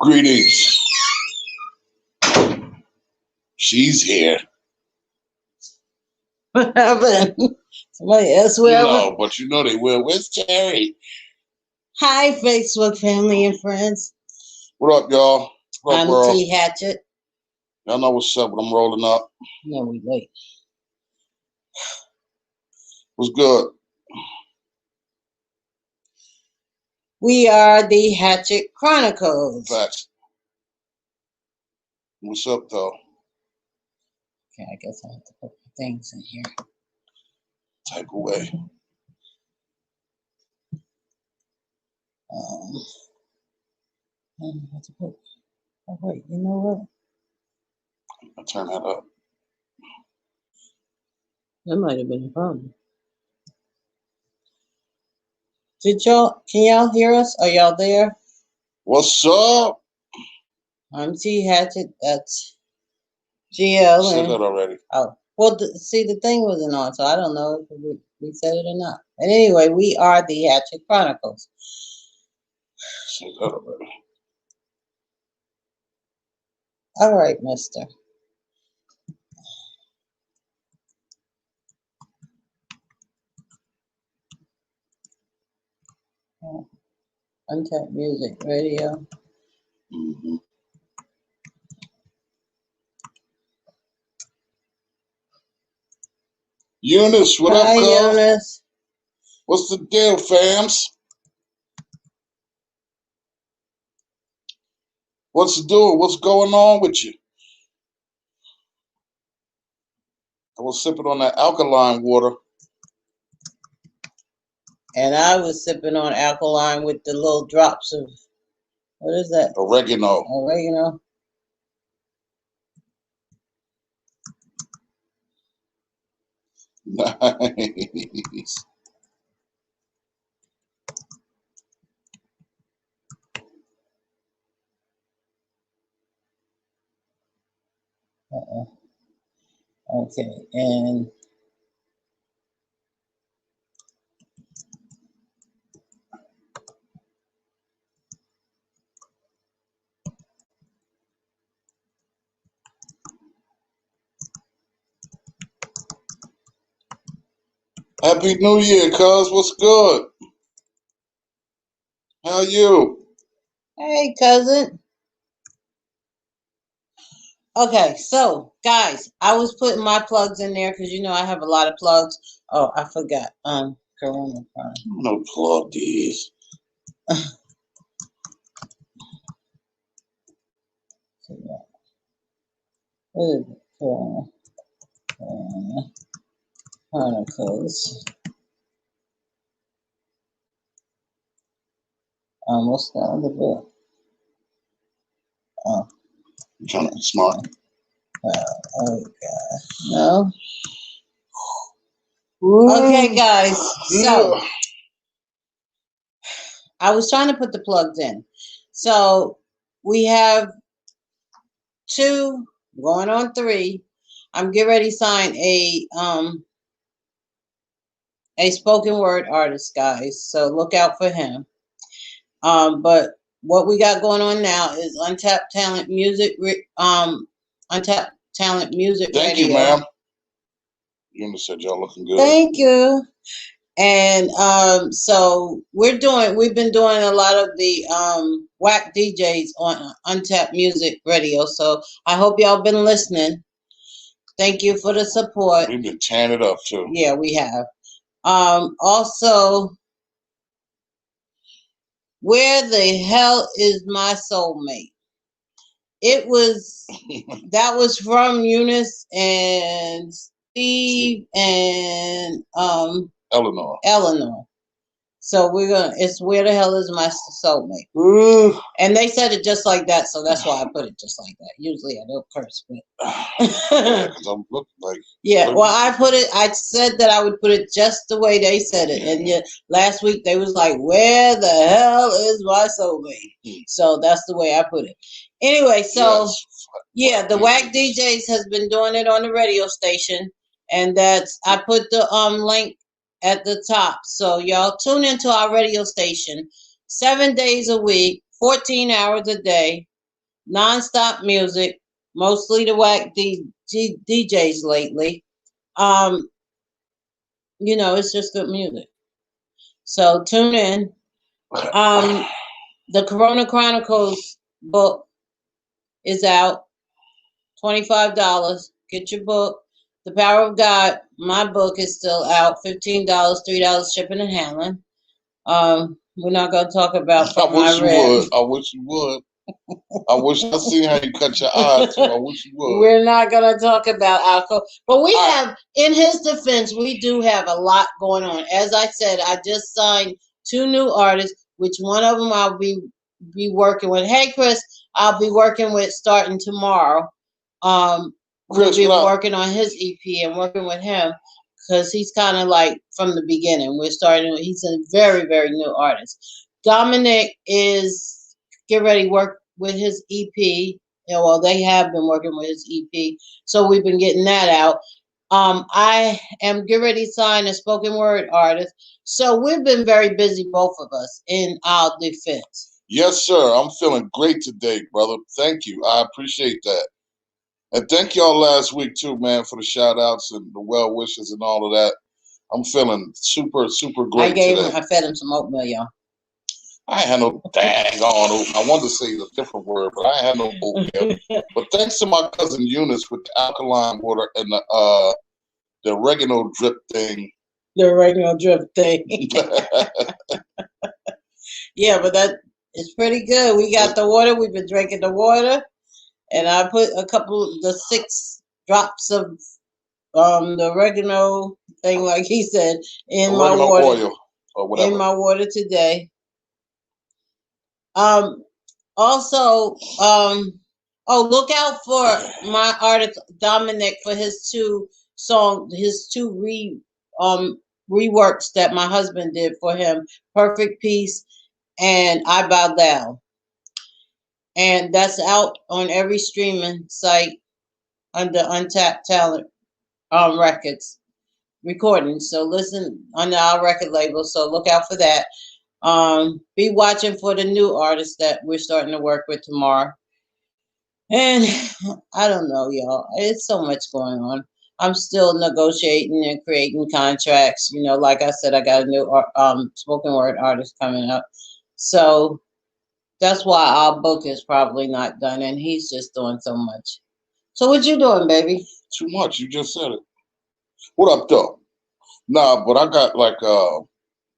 Greetings. She's here. What happened? Somebody else will. No, but you know they will. Where's Terri? Hi, Facebook family and friends. What up, y'all? What up, I'm world? T. Hatchett. Y'all know what's up, but I'm rolling up. No, we late. What's good? We are the Hatchett Chronicles. Facts. What's up, though? Okay, I guess I have to put the things in here. Take away. I don't know what to put. Oh, wait, you know what? I'll turn that up. That might have been a problem. Can y'all hear us? Are y'all there? What's up? I'm T. Hatchett. That's GL. Said that already. Oh, well, see, the thing wasn't on, so I don't know if we said it or not. And anyway, we are the Hatchett Chronicles. Said that already. All right, mister. Untapped Music Radio. Mm-hmm. Eunice, what up, Hi, girl? Eunice. What's the deal, fams? What's the deal? What's going on with you? I was sipping on that alkaline water. And I was sipping on alkaline with the little drops of, what is that? Oregano. Oregano. Nice. Okay, and Happy New Year, cuz. What's good? How you? hey, cousin. Okay, so guys, I was putting my plugs in there because you know I have a lot of plugs. Oh, I forgot. Corona. No plug these. What is it? Corona Chronicles. What's the other book? Oh, I'm trying to be smart. oh God, no. Okay, guys. So I was trying to put the plugs in. So we have 2 going on 3. I'm getting ready to sign a spoken word artist, guys. So look out for him. But what we got going on now is Untapped Talent Music. Untapped Talent Music Radio. Thank you, ma'am. You said y'all looking good. Thank you. And so we've been doing a lot of the whack DJs on Untapped Music Radio. So I hope y'all been listening. Thank you for the support. We've been tearing it up too. Yeah, we have. Also, Where the Hell Is My Soulmate? It was that was from Eunice and Steve and Eleanor. So it's Where the Hell Is My Soulmate? And they said it just like that, so that's why I put it just like that. Usually I don't curse, but yeah, 'cause I'm looking like well, I said that I would put it just the way they said it. And yet last week they was like, where the hell is my soulmate? So that's the way I put it. Anyway, so yeah, the Whack DJs has been doing it on the radio station, and I put the link at the top. So y'all tune into our radio station. 7 days a week, 14 hours a day, nonstop music, mostly the whack DJs lately. Um, it's just good music. So tune in. The Corona Chronicles book is out. $25. Get your book. The Power of God, my book is still out. $15, $3 shipping and handling. We're not gonna talk about. I wish you would. I wish you would. I wish I seen how you cut your eyes too. I wish you would. We're not gonna talk about alcohol, but we have. In his defense, we do have a lot going on. As I said, I just signed 2 new artists, which one of them I'll be working with. Hey, Chris, I'll be working with starting tomorrow. We'll be working on his EP and working with him because he's kind of like from the beginning. We're starting. He's a very, very new artist. Dominic is get ready to work with his EP. Yeah, well, they have been working with his EP, so we've been getting that out. I am get ready to sign a spoken word artist. So we've been very busy, both of us, in our defense. Yes, sir. I'm feeling great today, brother. Thank you. I appreciate that. And thank y'all last week too, man, for the shout outs and the well wishes and all of that. I'm feeling super, super great today. I fed him some oatmeal, y'all. I ain't had no dang on. I wanted to say a different word, but I ain't had no oatmeal. But thanks to my cousin Eunice with the alkaline water and the oregano drip thing. The oregano drip thing. Yeah, but that is pretty good. We got the water. We've been drinking the water. And I put the 6 drops of the oregano thing, like he said, in my water. Oil or whatever. In my water today. Also, look out for my artist Dominic for his 2 reworks that my husband did for him, Perfect Peace and I Bow Down. And that's out on every streaming site under Untapped Talent Records recordings. So listen under our record label. So look out for that. Be watching for the new artists that we're starting to work with tomorrow. And I don't know, y'all. It's so much going on. I'm still negotiating and creating contracts. Like I said, I got a new spoken word artist coming up. So that's why our book is probably not done, and he's just doing so much. So what you doing, baby? Too much. You just said it. What up, though? Nah, but I got look,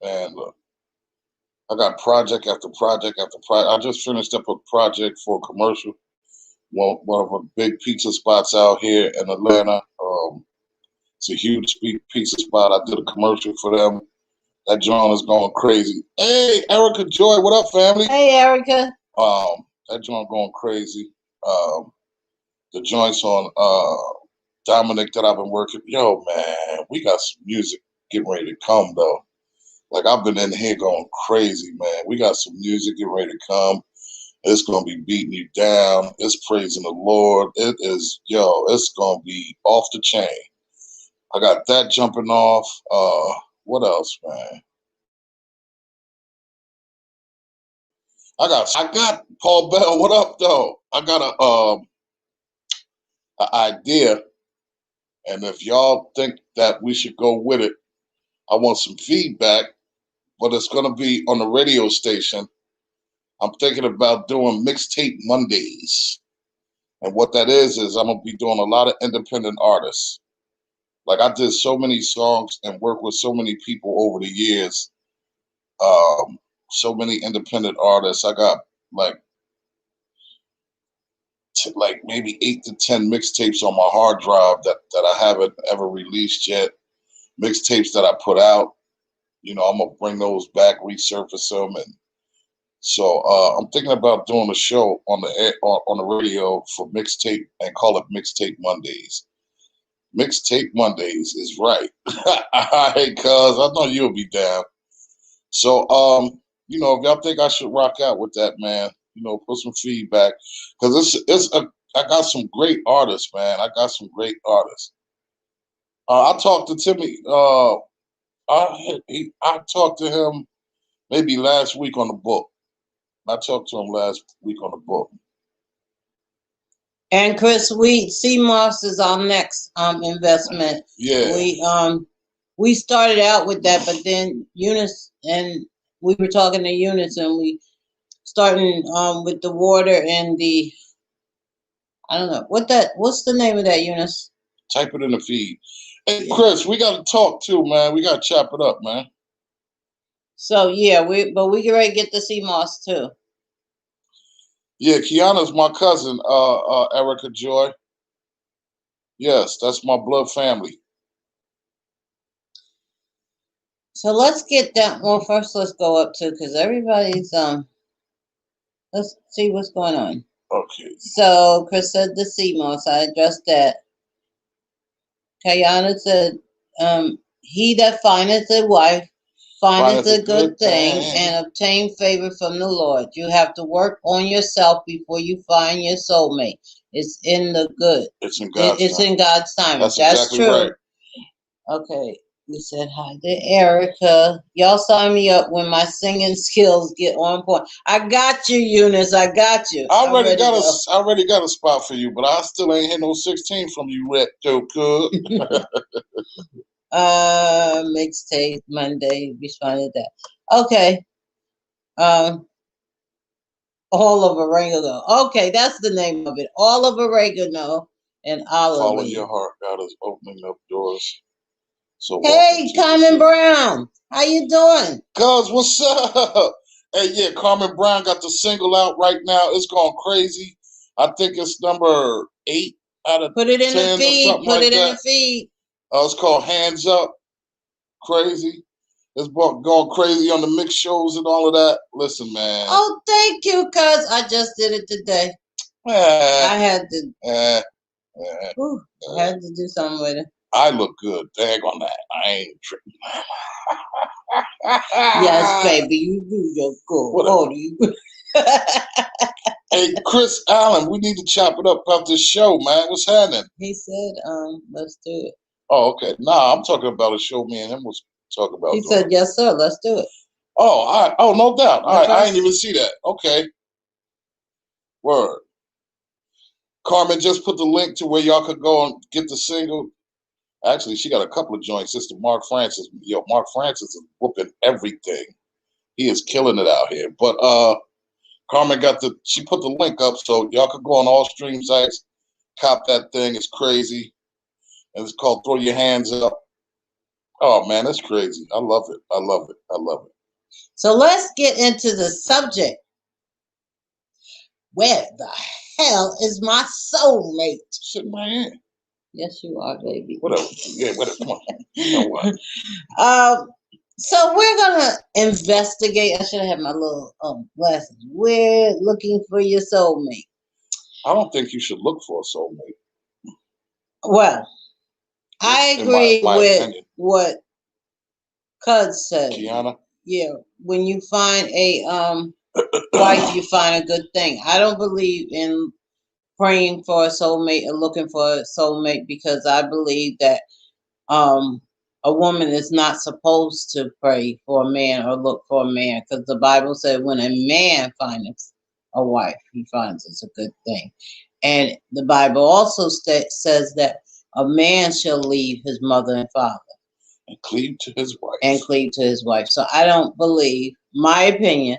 I got project after project after project. I just finished up a project for a commercial. One of the big pizza spots out here in Atlanta. It's a huge pizza spot. I did a commercial for them. That joint is going crazy. Hey, Erica Joy, what up, family? Hey, Erica. That joint going crazy. The joints on Dominic that I've been working. Yo, man, we got some music getting ready to come, though. Like, I've been in here going crazy, man. We got some music getting ready to come. It's going to be beating you down. It's praising the Lord. It is, it's going to be off the chain. I got that jumping off. What else, man? I got Paul Bell. What up, though? I got an idea, and if y'all think that we should go with it, I want some feedback. But it's gonna be on the radio station. I'm thinking about doing mixtape Mondays, and what that is I'm gonna be doing a lot of independent artists. Like I did so many songs and worked with so many people over the years. So many independent artists. I got like maybe 8 to 10 mixtapes on my hard drive that I haven't ever released yet. Mixtapes that I put out. I'm gonna bring those back, resurface them, and so I'm thinking about doing a show on the radio for mixtape and call it Mixtape Mondays. Mixtape Mondays is right. All right, cuz I know you'll be down. So if y'all think I should rock out with that, man, put some feedback because I got some great artists, man. I got some great artists. I talked to Timmy. I talked to him maybe last week on the book. I talked to him last week on the book. And Chris, CMOS is our next investment. Yeah. We started out with that, but then Eunice and we were talking to Eunice, and we starting with the water and the, I don't know what's the name of that, Eunice? Type it in the feed. Hey, Chris, we got to talk too, man. We got to chop it up, man. So yeah, we get ready to get the CMOS too. Yeah, Kiana's my cousin, Erica Joy. Yes, that's my blood family. So let's get that. Well, first let's go up to, because everybody's let's see what's going on. Okay. So Chris said the CMOS. I addressed that. Kayana said, he that findeth a wife findeth a good thing and obtain favor from the Lord. You have to work on yourself before you find your soulmate. It's in the good. It's in God's time. In God's time. That's exactly true. Right. Okay. We said hi to Erica. Y'all sign me up when my singing skills get on point. I got you, Eunice. I got you. I already got a spot for you, but I still ain't hit no 16 from you, Red Joe Cook. Mixtape Monday. Responded that. Okay. All of Oregano. Okay, that's the name of it. All of Oregano and olive. Follow your heart. God is opening up doors. So hey, Carmen Brown, how you doing? Cuz, what's up? Hey, yeah, Carmen Brown got the single out right now. It's going crazy. I think it's number 8 out of 10. Put it in the feed. Put it in the feed. It's called Hands Up. Crazy. It's going crazy on the mix shows and all of that. Listen, man. Oh, thank you, cuz I just did it today. I had to. I had to do something with it. I look good. Dang on that. I ain't tripping. Yes, baby, you do your good. Hey, Chris Allen, we need to chop it up about this show, man. What's happening? He said, let's do it. Oh, okay. Nah, I'm talking about a show me and him was talking about. He said, yes, sir, let's do it. Oh, all right. Oh, no doubt. All right, I didn't even see that. Okay. Word. Carmen just put the link to where y'all could go and get the single. Actually, she got a couple of joints. Sister Mark Francis. Yo, Mark Francis is whooping everything. He is killing it out here. But Carmen she put the link up so y'all could go on all stream sites, cop that thing. It's crazy. And it's called Throw Your Hands Up. Oh man, that's crazy. I love it. I love it. I love it. So let's get into the subject. Where the hell is my soulmate? Sit in my hand. Yes, you are, baby. Whatever. Yeah, whatever. Come on. You know what? So we're gonna investigate. I should have had my little glasses. We're looking for your soulmate. I don't think you should look for a soulmate. Well, I agree with opinion. What Cuz said. Kiana? Yeah, when you find a wife, you find a good thing. I don't believe in praying for a soulmate or looking for a soulmate, because I believe that a woman is not supposed to pray for a man or look for a man, because the Bible said when a man finds a wife, he finds it's a good thing. And the Bible also says that a man shall leave his mother and father and cleave to his wife. So I don't believe, my opinion,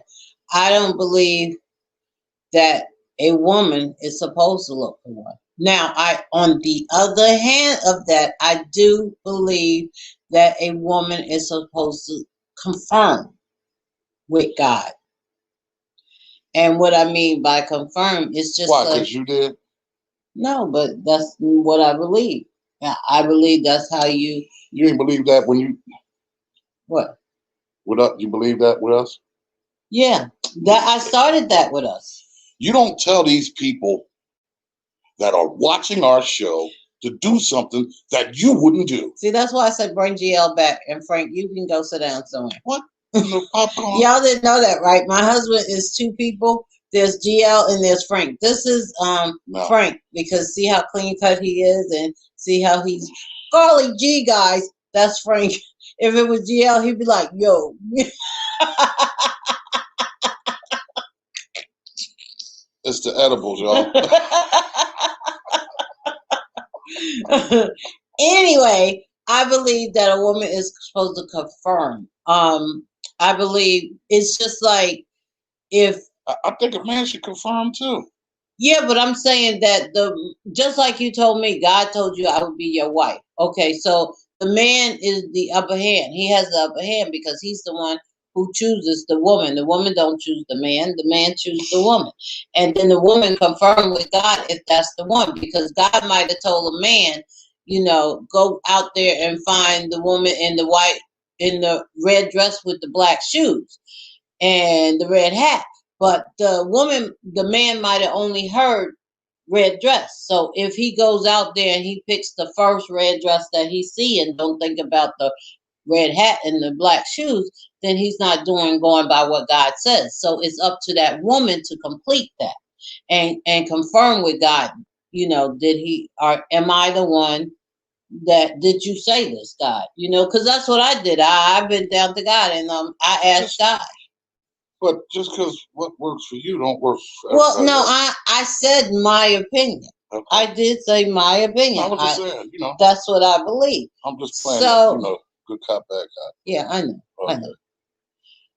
I don't believe that a woman is supposed to look for one. Now, on the other hand of that, I do believe that a woman is supposed to confirm with God. And what I mean by confirm is just why? Because you did? No, but that's what I believe. I believe that's how you. You didn't believe that when you. What? You believe that with us? Yeah, that I started that with us. You don't tell these people that are watching our show to do something that you wouldn't do. See, that's why I said bring GL back. And Frank, you can go sit down somewhere. What? Popcorn? Y'all didn't know that, right? My husband is 2 people. There's GL and there's Frank. This is Frank, because see how clean cut he is and see how he's Carly G, guys. That's Frank. If it was GL, he'd be like, yo. It's the edibles, y'all. Anyway, I believe that a woman is supposed to confirm. I believe it's just like if I think a man should confirm too. yeah, but I'm saying that just like you told me, God told you I would be your wife. Okay, so the man is the upper hand. He has the upper hand because he's the one who chooses the woman. The woman don't choose the man chooses the woman. And then the woman confirmed with God if that's the one, because God might have told a man, go out there and find the woman in the red dress with the black shoes and the red hat. But the man might have only heard red dress. So if he goes out there and he picks the first red dress that he see and don't think about the red hat and the black shoes, then he's not going by what God says. So it's up to that woman to complete that and confirm with God, am I the one that did you say this, God? Because that's what I did. I've been down to God and I asked God. But just because what works for you don't work for everybody. Well, no, else. I said my opinion. Okay. I did say my opinion. I was just saying, That's what I believe. I'm just playing, good cop, bad cop. Yeah, I know. Okay. I know.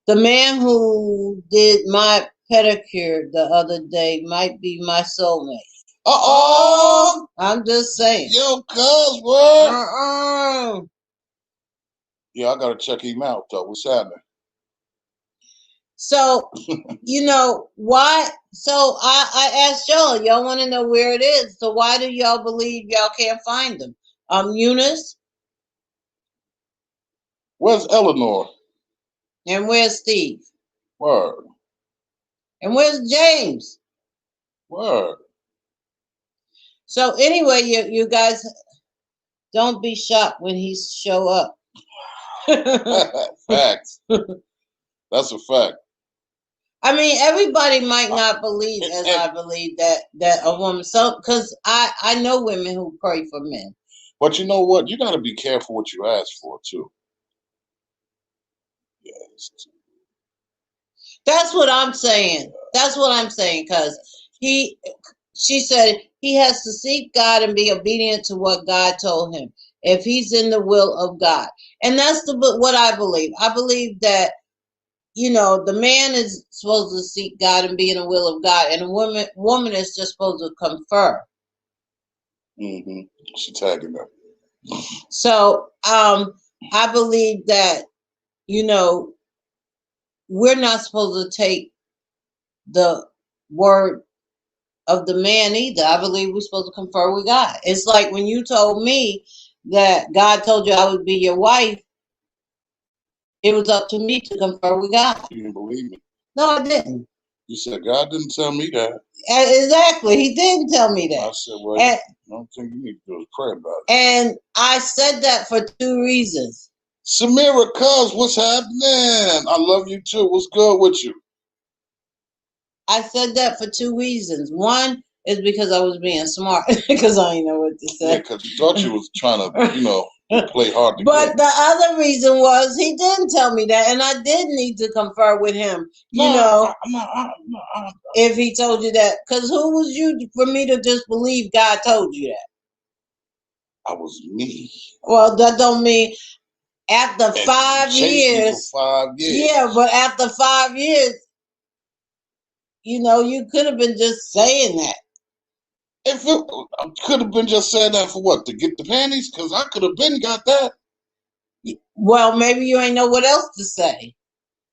The man who did my pedicure the other day might be my soulmate. Uh-oh! I'm just saying. Yo, cuz, what? Yeah, I gotta check him out, though. What's happening? So, why? So I asked y'all want to know where it is. So why do y'all believe y'all can't find them? Eunice? Where's Eleanor? And where's Steve? Word. And where's James? Word. So anyway, you guys don't be shocked when he show up. Facts. That's a fact. I mean, everybody might not believe as I believe that a woman. So, because I know women who pray for men. But you know what? You got to be careful what you ask for too. Yes. That's what I'm saying. That's what I'm saying. Because she said he has to seek God and be obedient to what God told him if he's in the will of God, and that's what I believe. I believe that. The man is supposed to seek God and be in the will of God, and a woman is just supposed to confer. Mm-hmm. She's tagging them. So, I believe that, we're not supposed to take the word of the man either. I believe we're supposed to confer with God. It's like when you told me that God told you I would be your wife, it was up to me to confer with God. You didn't believe me? No, I didn't. You said God didn't tell me that. Exactly. He didn't tell me that. I said, well, the only thing you need to do is pray about it. And I said that for 2 reasons. Samira, cuz, what's happening? I love you too. What's good with you? I said that for 2 reasons. One is because I was being smart, because I didn't know what to say. Yeah, because you thought you was trying to, play hard to But get. the other reason was he didn't tell me that, and I did need to confer with him. If he told you that, because who was you for me to just believe God told you that? I was me. Well, that don't mean after 5 years. For 5 years. Yeah, but after 5 years, you could have been just saying that. If I could have been just saying that for what? To get the panties? Because I could have been got that. Well, maybe you ain't know what else to say.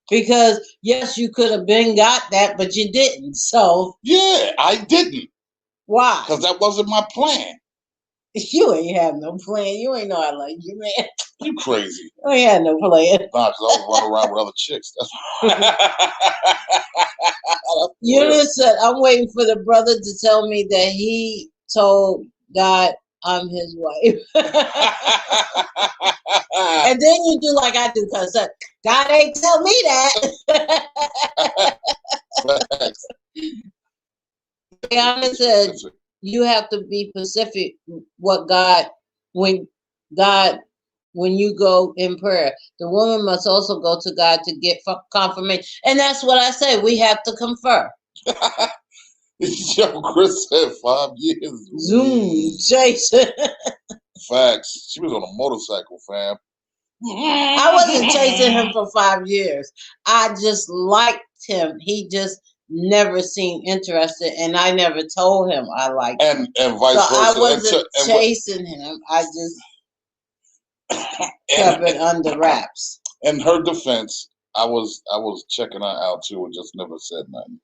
Because, yes, you could have been got that, but you didn't. So. Yeah, I didn't. Why? Because that wasn't my plan. You ain't have no plan. You ain't know I like you, man. You crazy. You ain't had no plan. Nah, because I was running around with other chicks. That's You just said, I'm waiting for the brother to tell me that he told God I'm his wife. And then you do like I do, because God ain't tell me that. Brianna said, you have to be specific when God when you go in prayer. The woman must also go to God to get confirmation. And that's what I say. We have to confer. Yo, Chris said 5 years. Zoom, Jason. Facts. She was on a motorcycle, fam. I wasn't chasing him for 5 years. I just liked him. He just never seemed interested, and I never told him I liked him. And vice versa. I wasn't chasing him. I just kept it under wraps. In her defense, I was checking her out too and just never said nothing.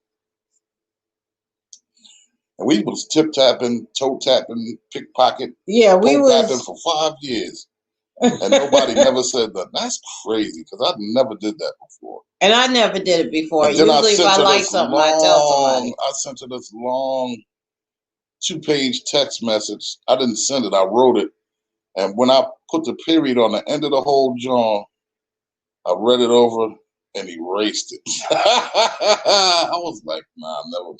And we was tip-tapping, toe-tapping, pickpocket, toe-tapping for 5 years. And nobody never said that. That's crazy, because I never did that before. And I never did it before. Usually if I like something, I tell somebody. I sent her this long 2-page text message. I didn't send it. I wrote it. And when I put the period on the end of the whole John, I read it over and erased it. I was like, nah, never mind.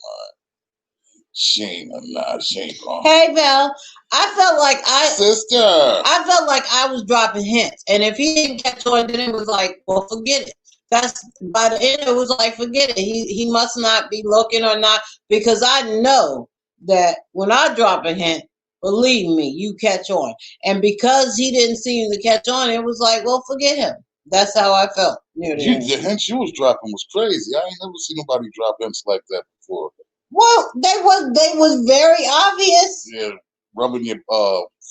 She ain't gone. Hey, Val, I felt like Sister. I felt like I was dropping hints. And if he didn't catch on, then it was like, well, forget it. That's by the end, it was like, forget it. He must not be looking or not, because I know that when I drop a hint, believe me, you catch on. And because he didn't seem to catch on, it was like, well, forget him. That's how I felt near the end. The hints you was dropping was crazy. I ain't never seen nobody drop hints like that before. Well, they was very obvious. Yeah, rubbing your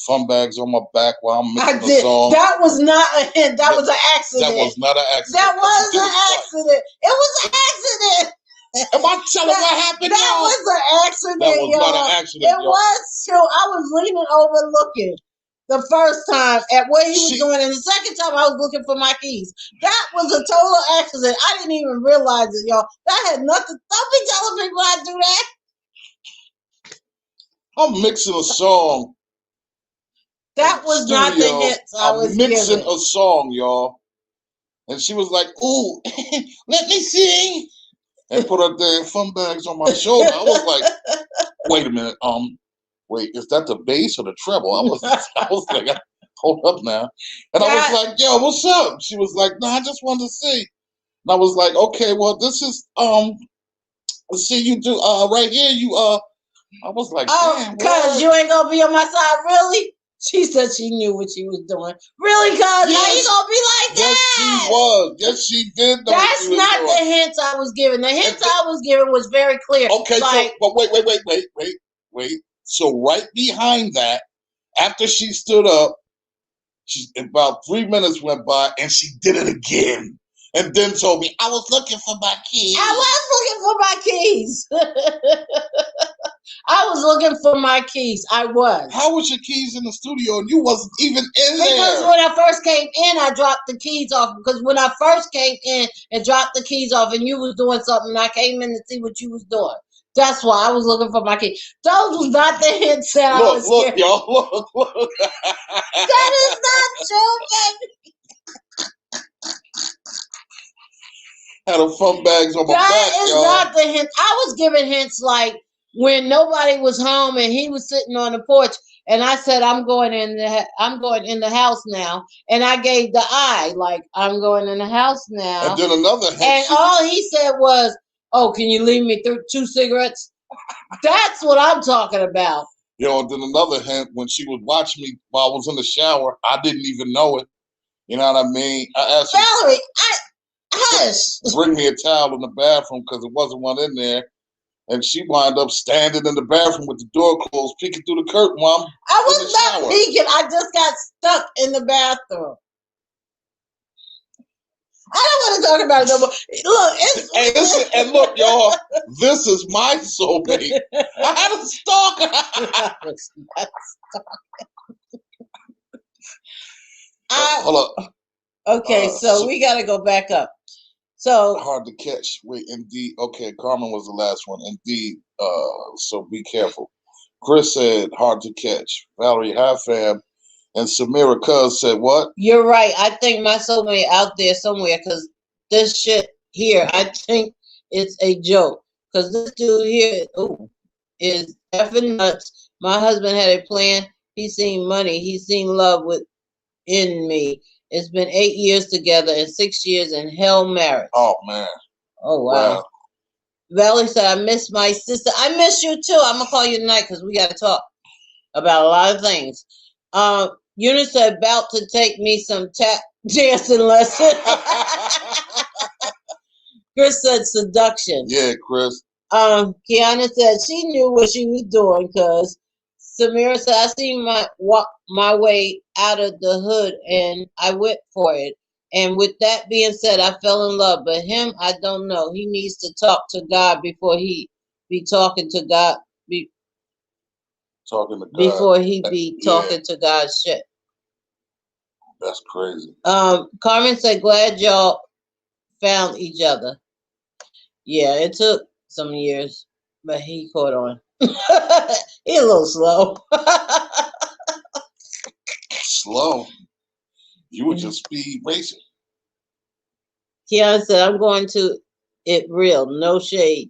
fun bags on my back while I'm mixing the song. That was not a hint. That was an accident. That was not an accident. That was an accident. It was an accident. Am I telling what happened, y'all? That was an accident, That was not an accident, It was true. I was leaning over looking the first time at what he was doing, and the second time I was looking for my keys. That was a total accident. I didn't even realize it, y'all. That had nothing. Don't be telling people I do that. I'm mixing a song. That was not the hits I was mixing giving. a song, y'all. And she was like, ooh, let me sing. And put her damn fun bags on my shoulder. I was like, wait a minute. Wait, is that the bass or the treble? I was like, hold up now. And I was like, yo, what's up? She was like, no, I just wanted to see. And I was like, okay, well, this is let's see, you do right here, you I was like, damn, cuz you ain't gonna be on my side, really? She said she knew what she was doing. Really, cuz? Yes. How you gonna be like that? Yes, she was. Yes, she did know what she was not doing. the hints I was giving. The hints I was giving was very clear. Okay, like, so, but wait. So right behind that, after she stood up, about 3 minutes went by, and she did it again. And then told me, I was looking for my keys. I was looking for my keys. I was looking for my keys. I was. How was your keys in the studio and you wasn't even in there? Because when I first came in, I dropped the keys off. Because when I first came in and dropped the keys off and you was doing something, and I came in to see what you was doing. That's why I was looking for my keys. Those was not the hints that I was Look, giving. Y'all, look. That is not true, baby. Had a fun bags on my back, That is not the hint. I was giving hints like when nobody was home and he was sitting on the porch, and I said, I'm going in the house now, and I gave the eye like I'm going in the house now. And then another hint. And all he said was, "Oh, can you leave me 2 cigarettes?" That's what I'm talking about. And then another hint, when she was watching me while I was in the shower, I didn't even know it. You know what I mean? I asked Valerie, hush. Bring me a towel in the bathroom because there wasn't one in there. And she wound up standing in the bathroom with the door closed, peeking through the curtain while I was not peeking. I just got stuck in the bathroom. I don't want to talk about it no more. Look, and look, y'all, this is my soulmate. I had a stalker. Hold up. Okay, so we got to go back up. So hard to catch. Wait, indeed. Okay, Carmen was the last one. Indeed. So be careful. Chris said hard to catch. Valerie, hi fam. And Samira Cuz said what? You're right. I think my soulmate out there somewhere, because this shit here, I think it's a joke. Because this dude here is effing nuts. My husband had a plan. He seen money. He seen love with in me. It's been 8 years together and 6 years in hell marriage. Oh man. Oh wow. Valerie said, I miss my sister. I miss you too. I'm gonna call you tonight because we gotta talk about a lot of things. Eunice said, about to take me some tap dancing lessons. Chris said seduction. Yeah, Chris. Kiana said she knew what she was doing because Samira said, I seen my way out of the hood and I went for it. And with that being said, I fell in love. But him, I don't know. He needs to talk to God before he be talking to God. Talking to God. Before he be talking to God shit. That's crazy. Carmen said, glad y'all found each other. Yeah, it took some years, but he caught on. He's a little slow. Slow? You were just speed racing. Kiana said, I'm going to it real, no shade.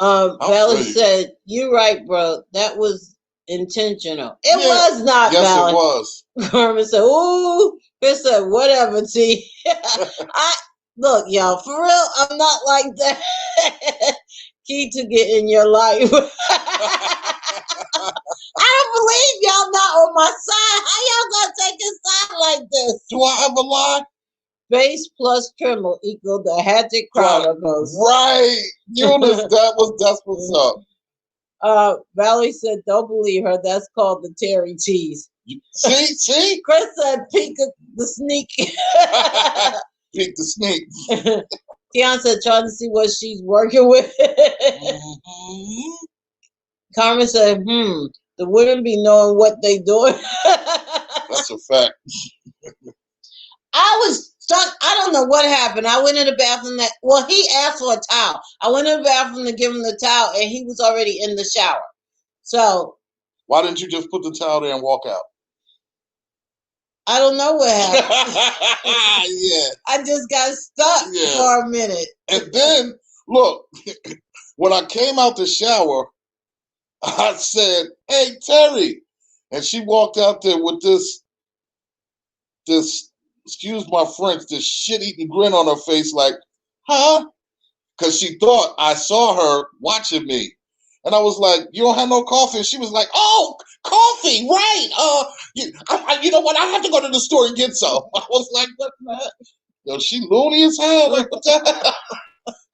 Valerie said, you're right, bro. That was intentional. It was not, yes, Valerie. It was. Carmen said, ooh. Chris said, whatever, T. Look, y'all, for real, I'm not like that. Key to get in your life. I don't believe y'all not on my side. How y'all gonna take a side like this? Do I have a lie? Bass plus Tremble equal the Hatchett Chronicles. Right. Eunice, that's what's up. Valerie said, don't believe her. That's called the Terri tease. See? Chris said, peek the sneak. Peek the sneak. Keon said, trying to see what she's working with. Mm-hmm. Carmen said, the women be knowing what they doing. That's a fact. I was stuck. I don't know what happened. I went in the bathroom. He asked for a towel. I went in the bathroom to give him the towel, and he was already in the shower. So why didn't you just put the towel there and walk out? I don't know what happened. Yeah. I just got stuck for a minute. And then, look, when I came out the shower, I said, hey, Terri. And she walked out there with this, excuse my French, this shit-eating grin on her face like, huh? Because she thought I saw her watching me. And I was like, you don't have no coffee? And she was like, oh, coffee, right. You know what? I have to go to the store and get some. I was like, what the heck? Yo, she loony as hell. Like, what the hell?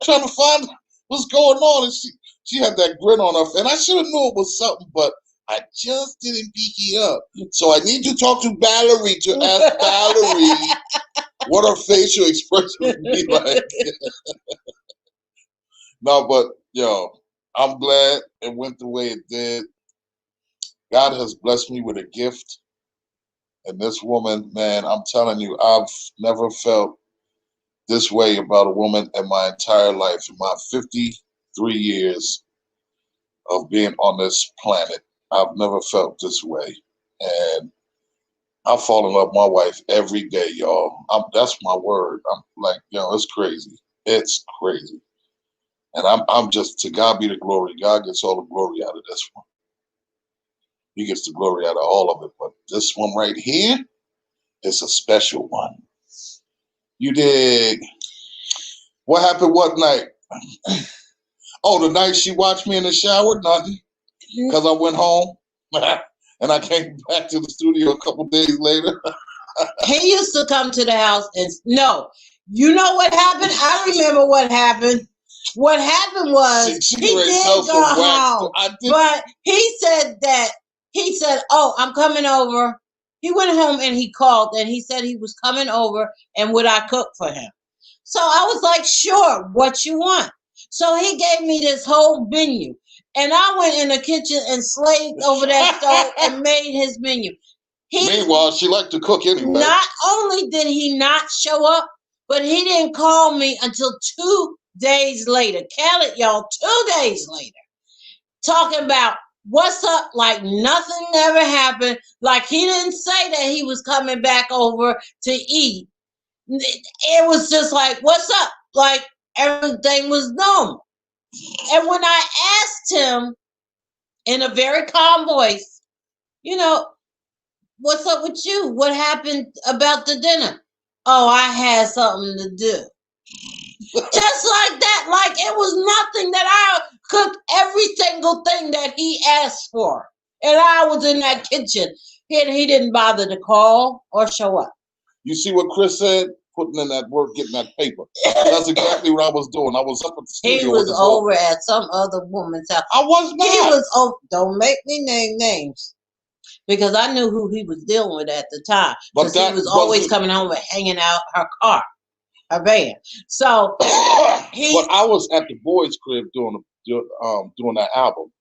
Trying to find what's going on. And she had that grin on her face. And I should have knew it was something, but I just didn't pick it up. So I need to talk to Valerie to ask Valerie what her facial expression would be like. No, but, yo, I'm glad it went the way it did. God has blessed me with a gift. And this woman, man, I'm telling you, I've never felt this way about a woman in my entire life. In my 53 years of being on this planet, I've never felt this way. And I fall in love with my wife every day, y'all. That's my word. I'm like, it's crazy. It's crazy. And I'm just, to God be the glory. God gets all the glory out of this one. He gets the glory out of all of it. But this one right here is a special one. You dig? What happened what night? Oh, the night she watched me in the shower? Nothing. Because I went home and I came back to the studio a couple days later. He used to come to the house and, no. You know what happened? I remember what happened. What happened was he did go home, but he said, oh, I'm coming over. He went home and he called and he said he was coming over and would I cook for him? So I was like, sure, what you want? So he gave me this whole menu and I went in the kitchen and slaved over that stove and made his menu. Meanwhile, she liked to cook anyway. Not only did he not show up, but he didn't call me until 2 days later. Count it, y'all, 2 days later. Talking about what's up, like nothing ever happened. Like he didn't say that he was coming back over to eat. It was just like, what's up? Like everything was normal. And when I asked him in a very calm voice, what's up with you? What happened about the dinner? Oh, I had something to do. Just like that, like it was nothing that I cooked every single thing that he asked for. And I was in that kitchen. And he didn't bother to call or show up. You see what Chris said? Putting in that work, getting that paper. That's exactly what I was doing. I was up at the studio. He was over at some other woman's house. I was not. He was over. Don't make me name names. Because I knew who he was dealing with at the time. Because he was always coming home and hanging out her car, her van. So but I was at the boys' crib doing that album,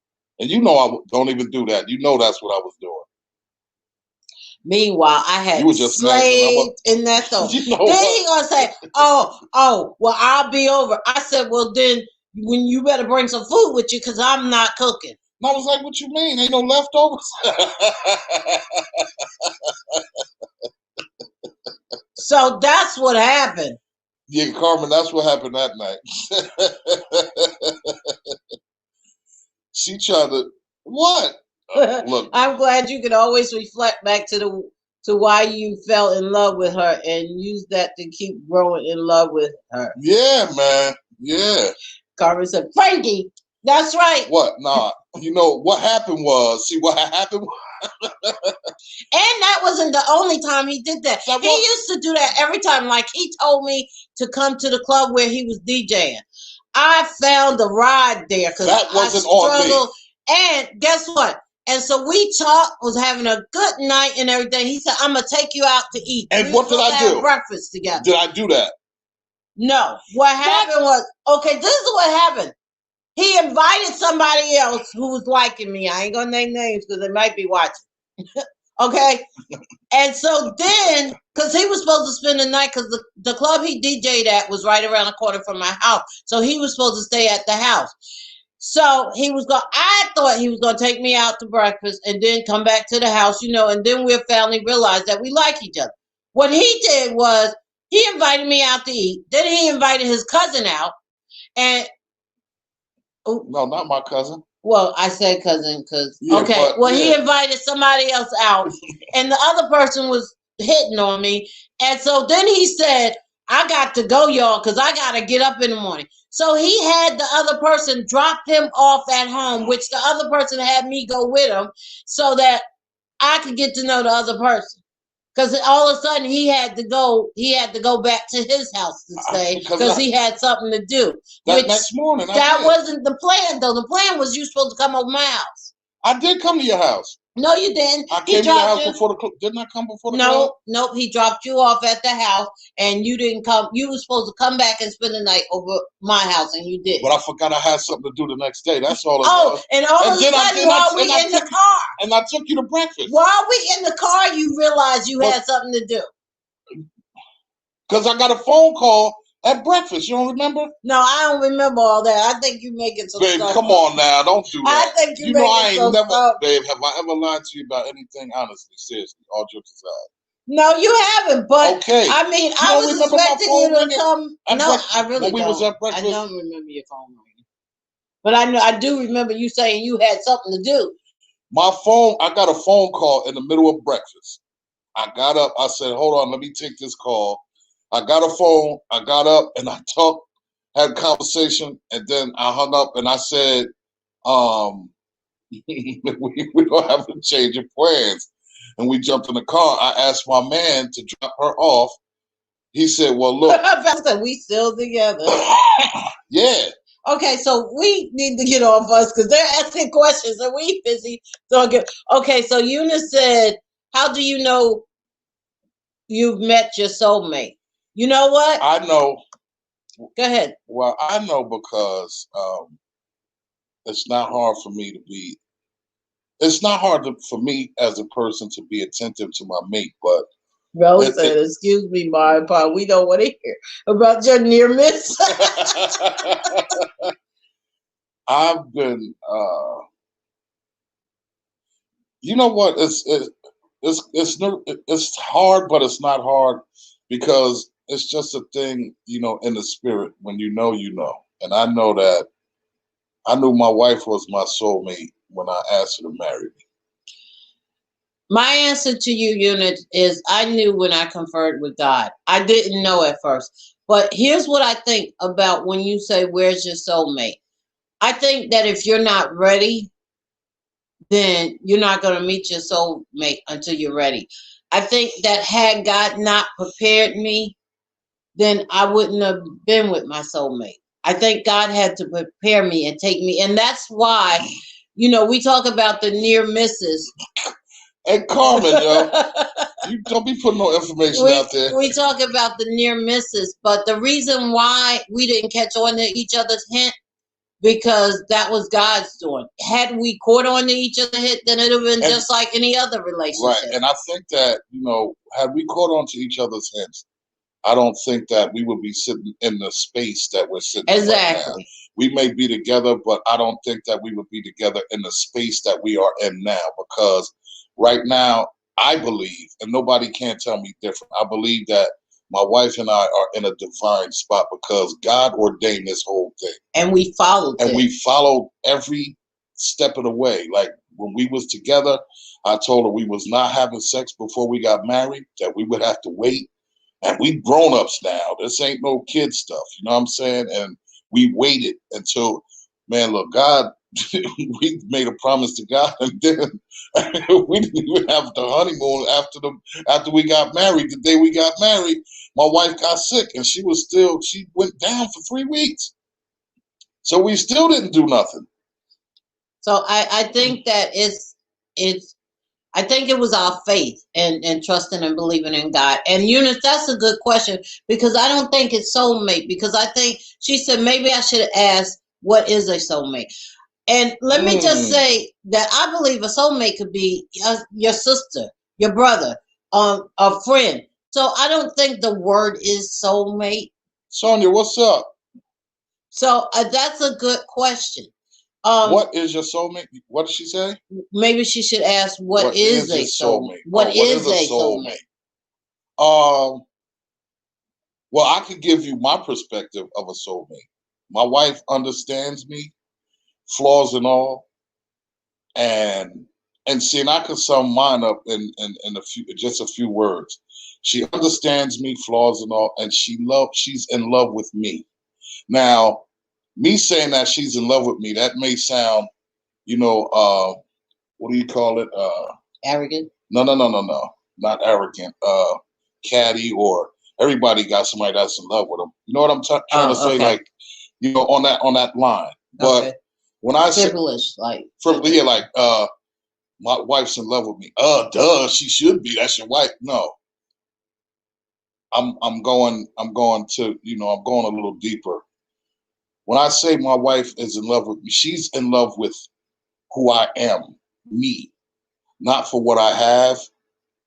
and you know I don't even do that. You know that's what I was doing. Meanwhile, I had slaved in that though. Then he gonna say, "Oh, well, I'll be over." I said, "Well, then when you better bring some food with you, because I'm not cooking." And I was like, "What you mean? Ain't no leftovers?" So that's what happened. Yeah, Carmen, that's what happened that night. She tried to what? Look, I'm glad you could always reflect back to why you fell in love with her and use that to keep growing in love with her. Yeah, man. Yeah. Carmen said, "Frankie, that's right." What? Nah. You know what happened was. See what happened. And that wasn't the only time he did that. He used to do that every time. Like he told me to come to the club where he was DJing. I found a ride there because I struggled. On me. And guess what? And so we talked, was having a good night and everything. He said, "I'm going to take you out to eat." And what did I do? Breakfast together. Did I do that? No. What happened was, okay, this is what happened. He invited somebody else who was liking me. I ain't going to name names because they might be watching. Okay? And so then, because he was supposed to spend the night, because the club he DJ'd at was right around the corner from my house. So he was supposed to stay at the house. So I thought he was going to take me out to breakfast and then come back to the house, and then we'll finally realize that we like each other. What he did was he invited me out to eat. Then he invited his cousin out. And no, not my cousin. Well, I said cousin because, okay. He invited somebody else out and the other person was hitting on me. And so then he said, "I got to go, y'all, because I got to get up in the morning." So he had the other person drop him off at home, which the other person had me go with him so that I could get to know the other person. Because all of a sudden he had to go back to his house to stay because he had something to do. That next morning. That wasn't the plan, though. The plan was you supposed to come over my house. I did come to your house. No, you didn't. I came to your house before the club. Didn't I come before the club? Nope. He dropped you off at the house, and you didn't come. You were supposed to come back and spend the night over my house, and you didn't. But I forgot I had something to do the next day. That's all it was. And all of a sudden, while we in the car. And I took you to breakfast. While we in the car, you realized you had something to do. Because I got a phone call at breakfast. You don't remember? No, I don't remember all that. I think you making some stuff. Babe, come on now. Don't do that. I think you making I ain't never, stuff. Babe, have I ever lied to you about anything? Honestly, seriously, all jokes aside. No, you haven't. But okay. I mean, I was expecting you to come. No, I really don't. Was at breakfast. I don't remember your phone ringing. But I do remember you saying you had something to do. My phone, I got a phone call in the middle of breakfast. I got up. I said, "Hold on, let me take this call." I got a phone. I got up and I had a conversation, and then I hung up and I said, we don't have to change your plans. And we jumped in the car. I asked my man to drop her off. He said, "Well, look." We still together. Yeah. Okay, so we need to get off us because they're asking questions and we busy talking. Okay, so Eunice said, "How do you know you've met your soulmate?" You know what? I know. Go ahead. Well, I know because it's not hard for me to be. It's not hard for me as a person to be attentive to my mate, but. Rose said, "Excuse me, Pa, we don't want to hear about your near miss." I've been. You know what? It's hard, but it's not hard because it's just a thing, in the spirit. When you know, and I know that. I knew my wife was my soulmate when I asked her to marry me. My answer to you, Unit, is I knew when I conferred with God. I didn't know at first. But here's what I think about when you say, where's your soulmate? I think that if you're not ready, then you're not going to meet your soulmate until you're ready. I think that had God not prepared me, then I wouldn't have been with my soulmate. I think God had to prepare me and take me. And that's why, we talk about the near misses. Hey, Carmen, yo, you don't be putting no information out there. We talk about the near misses, but the reason why we didn't catch on to each other's hint, because that was God's doing. Had we caught on to each other's hint, then it would have been just like any other relationship. Right, and I think that, had we caught on to each other's hints, I don't think that we would be sitting in the space that we're sitting in right now. We may be together, but I don't think that we would be together in the space that we are in now, because right now, I believe, and nobody can tell me different, I believe that my wife and I are in a divine spot because God ordained this whole thing. And we followed it. And we followed every step of the way. Like when we was together, I told her we was not having sex before we got married, that we would have to wait. And we grown-ups now. This ain't no kid stuff. You know what I'm saying? And we waited until, man, look, God, we made a promise to God, and then we didn't even have the honeymoon after we got married. The day we got married, my wife got sick, and she went down for 3 weeks. So we still didn't do nothing. So I think that I think it was our faith and trusting and believing in God. And Eunice, that's a good question, because I don't think it's soulmate, because I think she said maybe I should have asked, what is a soulmate? And let me just say that I believe a soulmate could be your sister, your brother, a friend. So I don't think the word is soulmate. Sonia, what's up? So that's a good question. What is your soulmate? What did she say? Maybe she should ask, what is a soulmate? What is a soulmate? Well, I could give you my perspective of a soulmate. My wife understands me, flaws and all, and see, and I could sum mine up in a few words. She understands me, flaws and all, and she's in love with me. Now, me saying that she's in love with me, that may sound, what do you call it? Arrogant? No, not arrogant. Catty, or everybody got somebody that's in love with them. You know what I'm trying to say? Like, on that line. But when I say, my wife's in love with me. Duh, she should be. That's your wife. No. I'm going to, I'm going a little deeper. When I say my wife is in love with me, she's in love with who I am, me. Not for what I have,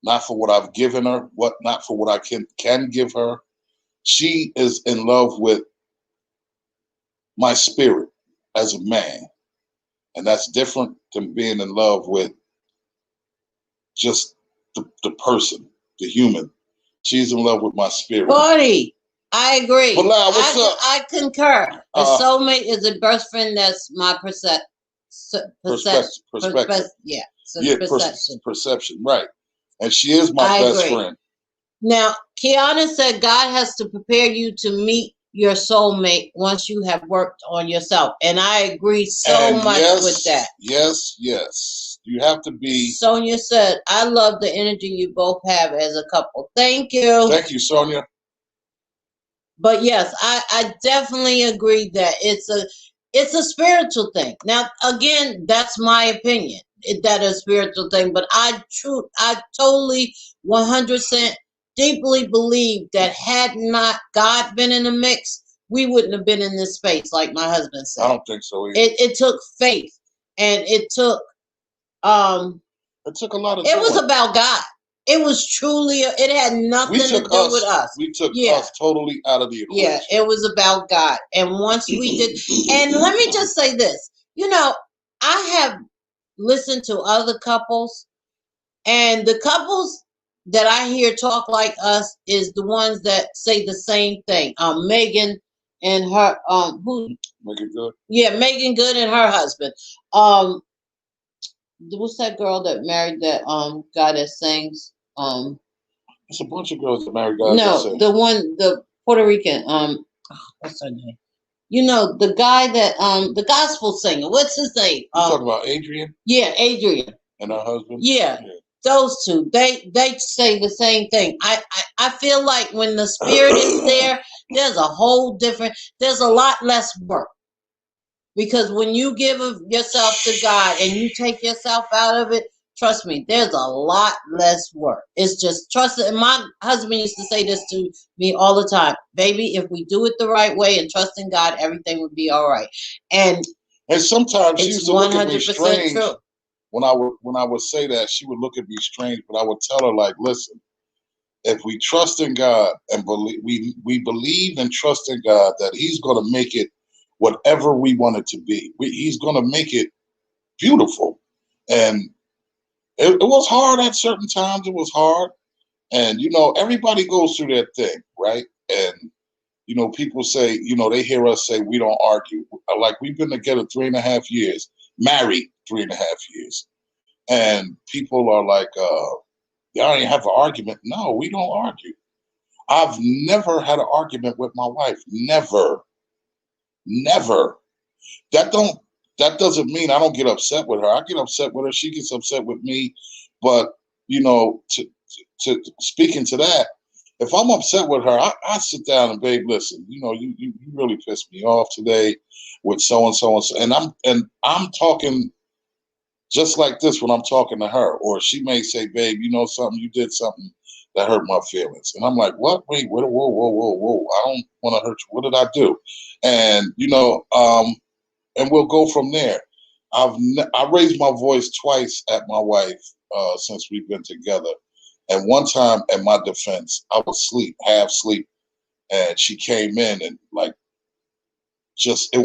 not for what I've given her, not for what I can give her. She is in love with my spirit as a man. And that's different than being in love with just the person, the human. She's in love with my spirit. Buddy, I agree. Bilal, what's up? I concur. A soulmate is a best friend. That's my perception. Yeah. Perception, right. And she is my best friend. Now, Kiana said God has to prepare you to meet your soulmate once you have worked on yourself. And I agree so much with that. Yes. You have to be. Sonia said, I love the energy you both have as a couple. Thank you. Thank you, Sonia. But yes, I definitely agree that it's a spiritual thing. Now, again, that's my opinion. That is a spiritual thing. But I totally 100% deeply believe that had not God been in the mix, we wouldn't have been in this space, like my husband said. I don't think so either. It took faith, and it took a lot of. It was about God. It was truly. It had nothing to do with us. We took us totally out of the equation. Yeah, it was about God. And once we did, and let me just say this. I have listened to other couples, and the couples that I hear talk like us is the ones that say the same thing. Megan and her Megan Good. Yeah, Megan Good and her husband. what's that girl that married that guy that sings? It's a bunch of girls that marry guys that No, sing. the Puerto Rican what's her name? You know, the guy that the gospel singer. What's his name? You talking about Adrian Yeah, Adrian. and her husband? Yeah. Those two, they say the same thing. I feel like when the spirit is there, there's a whole different. There's a lot less work because when you give of yourself to God and you take yourself out of it, trust me, there's a lot less work. It's just trust it. And my husband used to say this to me all the time, baby. If we do it the right way and trust in God, everything would be all right. And sometimes she used to look at me strange. True. When I would say that, she would look at me strange, but I would tell her, like, listen, if we trust in God and we believe and trust in God that He's going to make it whatever we want it to be. He's going to make it beautiful. And it was hard at certain times. It was hard. And, everybody goes through their thing, right? And, people say, they hear us say we don't argue. Like, we've been together 3.5 years, married 3.5 years. And people are like, y'all ain't have an argument. No, we don't argue. I've never had an argument with my wife. Never. Never. That doesn't mean I don't get upset with her. I get upset with her. She gets upset with me. But, to speaking to that, if I'm upset with her, I sit down and, babe, listen, you really pissed me off today with so and so and so. And I'm talking just like this when I'm talking to her. Or she may say, babe, you know something, you did something that hurt my feelings. And I'm like, what? Wait, whoa, whoa, whoa, whoa, whoa. I don't want to hurt you. What did I do? And, and we'll go from there. I raised my voice twice at my wife since we've been together. And one time, at my defense, I was half asleep, and she came in and it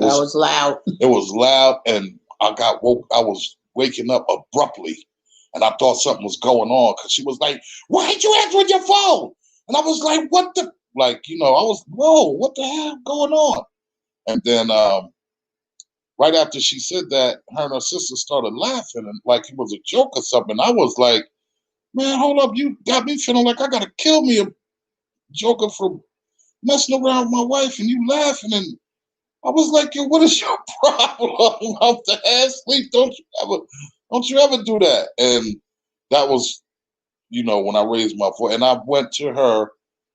was loud. It was loud, and I was waking up abruptly, and I thought something was going on because she was like, "Why'd you answer your phone?" And I was like, "What the?" I was, "Whoa, what the hell going on?" And then right after she said that, her and her sister started laughing and like it was a joke or something. I was like, man, hold up. You got me feeling like I got to kill me a joker for messing around with my wife and you laughing. And I was like, yo, what is your problem? I'm the ass sleep. Don't you ever do that? And that was, when I raised my voice. And I went to her,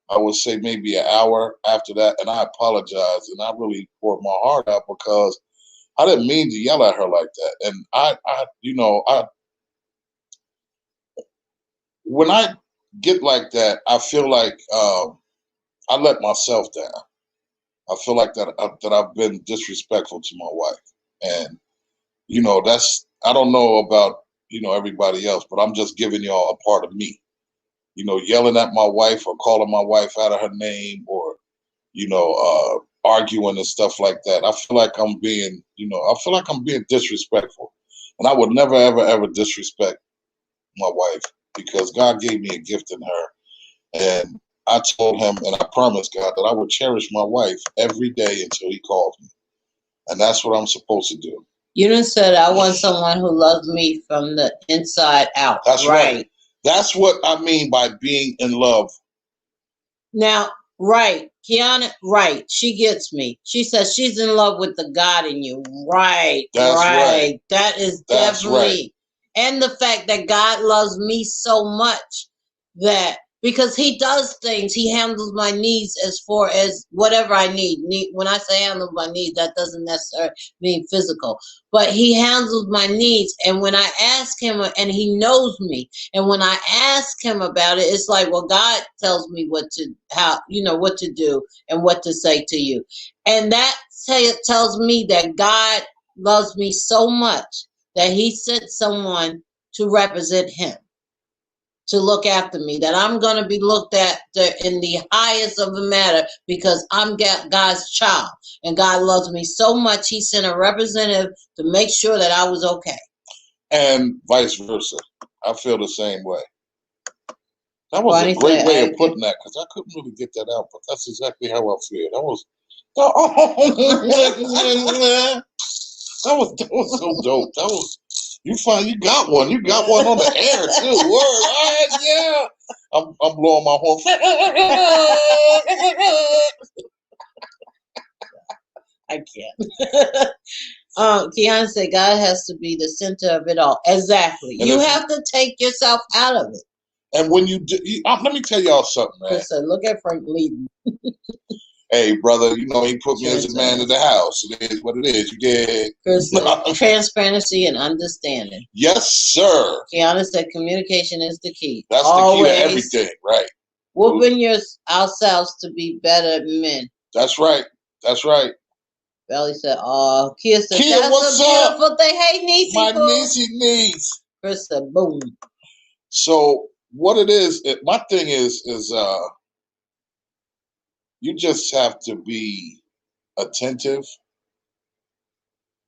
I would say maybe an hour after that, and I apologized. And I really poured my heart out because I didn't mean to yell at her like that. And when I get like that, I feel like I let myself down. I feel like that I've been disrespectful to my wife. And, I don't know about, everybody else, but I'm just giving y'all a part of me. Yelling at my wife or calling my wife out of her name or, arguing and stuff like that. I feel like I'm being, disrespectful. And I would never, ever, ever disrespect my wife because God gave me a gift in her. And I told him and I promised God that I would cherish my wife every day until he calls me. And that's what I'm supposed to do. You done said I want someone who loves me from the inside out. That's right. That's what I mean by being in love. Now, right. Kiana, right. She gets me. She says she's in love with the God in you. Right. That's right. That is definitely. Right. And the fact that God loves me so much that because he does things, he handles my needs as far as whatever I need. When I say handle my needs, that doesn't necessarily mean physical, but he handles my needs. And when I ask him, and he knows me, and when I ask him about it, it's like, well, God tells me what to do and what to say to you. And that tells me that God loves me so much that he sent someone to represent him, to look after me, that I'm going to be looked at in the highest of the matter because I'm God's child. And God loves me so much, he sent a representative to make sure that I was okay. And vice versa. I feel the same way. That was a great way of putting that because I couldn't really get that out, but that's exactly how I feel. That was so dope. That was You got one. You got one on the air too. Word. All right, yeah. I'm blowing my horn. I can't. Keanu said God has to be the center of it all. Exactly. And you have to take yourself out of it. And when you do, let me tell y'all something, man. Chris said, look at Frank Leadon. Hey, brother, he put me as a man of the house. It is what it is. You get Chris said, transparency and understanding. Yes, sir. Keanu said, communication is the key. That's always the key to everything, right? Whooping ourselves to be better men. That's right. That's right. Belly said, oh, Kia said, Kia, that's what's a beautiful thing. Hey, Niecy. My niece. Chris said, boom. So what it is, my thing is you just have to be attentive.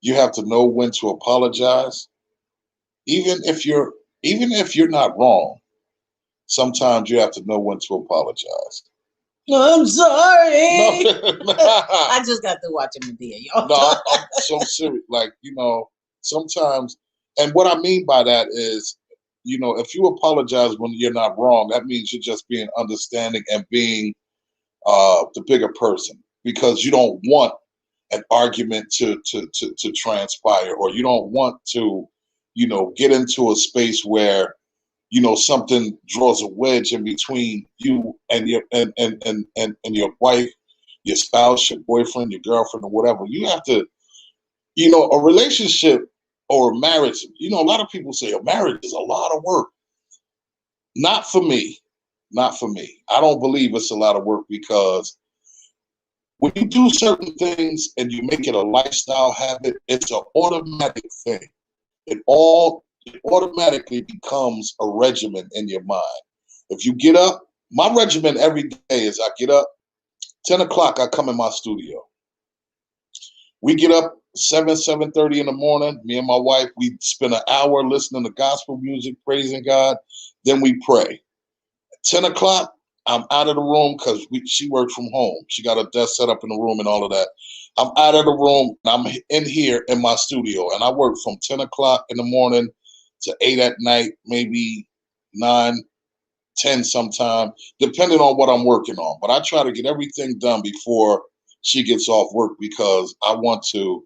You have to know when to apologize. Even if you're not wrong, sometimes you have to know when to apologize. I'm sorry. No. I just got to watching Medea, y'all. No, I'm so serious. Like, sometimes, and what I mean by that is, if you apologize when you're not wrong, that means you're just being understanding and being the bigger person, because you don't want an argument to transpire, or you don't want to, get into a space where something draws a wedge in between you and your and your wife, your spouse, your boyfriend, your girlfriend, or whatever. You have to, a relationship or a marriage. A lot of people say a marriage is a lot of work. Not for me. Not for me. I don't believe it's a lot of work, because when you do certain things and you make it a lifestyle habit, it's an automatic thing. It automatically becomes a regimen in your mind. If you get up, my regimen every day is I get up, 10 o'clock, I come in my studio. We get up 7:30 in the morning. Me and my wife, we spend an hour listening to gospel music, praising God. Then we pray. 10 o'clock, I'm out of the room, because she works from home. She got a desk set up in the room and all of that. I'm out of the room, and I'm in here in my studio, and I work from 10 o'clock in the morning to 8 at night, maybe 9, 10 sometime, depending on what I'm working on. But I try to get everything done before she gets off work, because I want to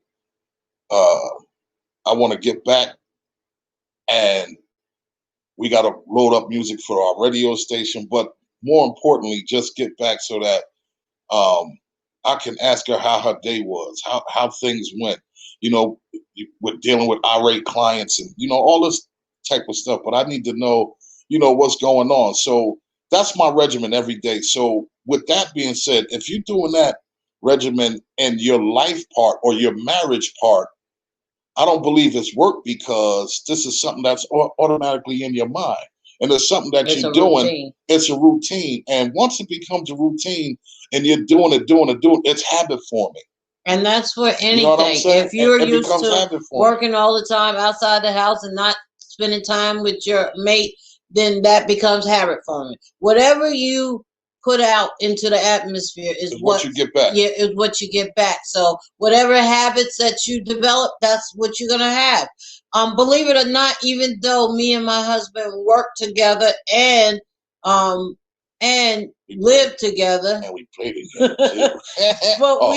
get back, and we got to load up music for our radio station. But more importantly, just get back so that I can ask her how her day was, how things went. We're dealing with irate clients and, all this type of stuff. But I need to know, what's going on. So that's my regimen every day. So with that being said, if you're doing that regimen in your life part or your marriage part, I don't believe it's work, because this is something that's automatically in your mind. And it's something that you're doing. Routine. It's a routine. And once it becomes a routine and you're doing it, it's habit forming. And that's for anything. You know what I'm saying? If you're used to working all the time outside the house and not spending time with your mate, then that becomes habit forming. Whatever you put out into the atmosphere is what you get back. Yeah, is what you get back. So whatever habits that you develop, that's what you're gonna have. Believe it or not, even though me and my husband work together and live together, and we play together, but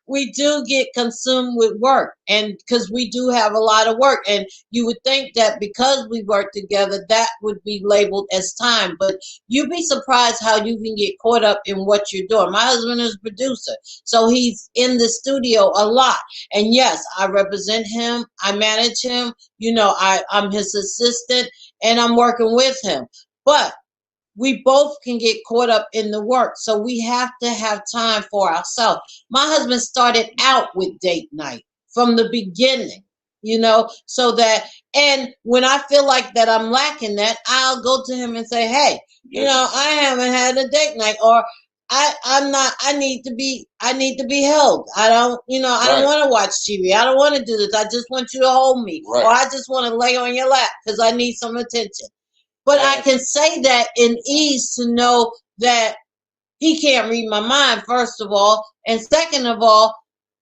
we do get consumed with work, and because we do have a lot of work, and you would think that because we work together, that would be labeled as time, but you'd be surprised how you can get caught up in what you're doing. My husband is a producer, so he's in the studio a lot, and yes, I represent him, I manage him, I'm his assistant, and I'm working with him, but we both can get caught up in the work. So we have to have time for ourselves. My husband started out with date night from the beginning, so that, and when I feel like that I'm lacking that, I'll go to him and say, hey, I haven't had a date night, or I need to be held. I don't want to watch TV. I don't want to do this. I just want you to hold me. Right. Or I just want to lay on your lap because I need some attention. But I can say that in ease to know that he can't read my mind, first of all. And second of all,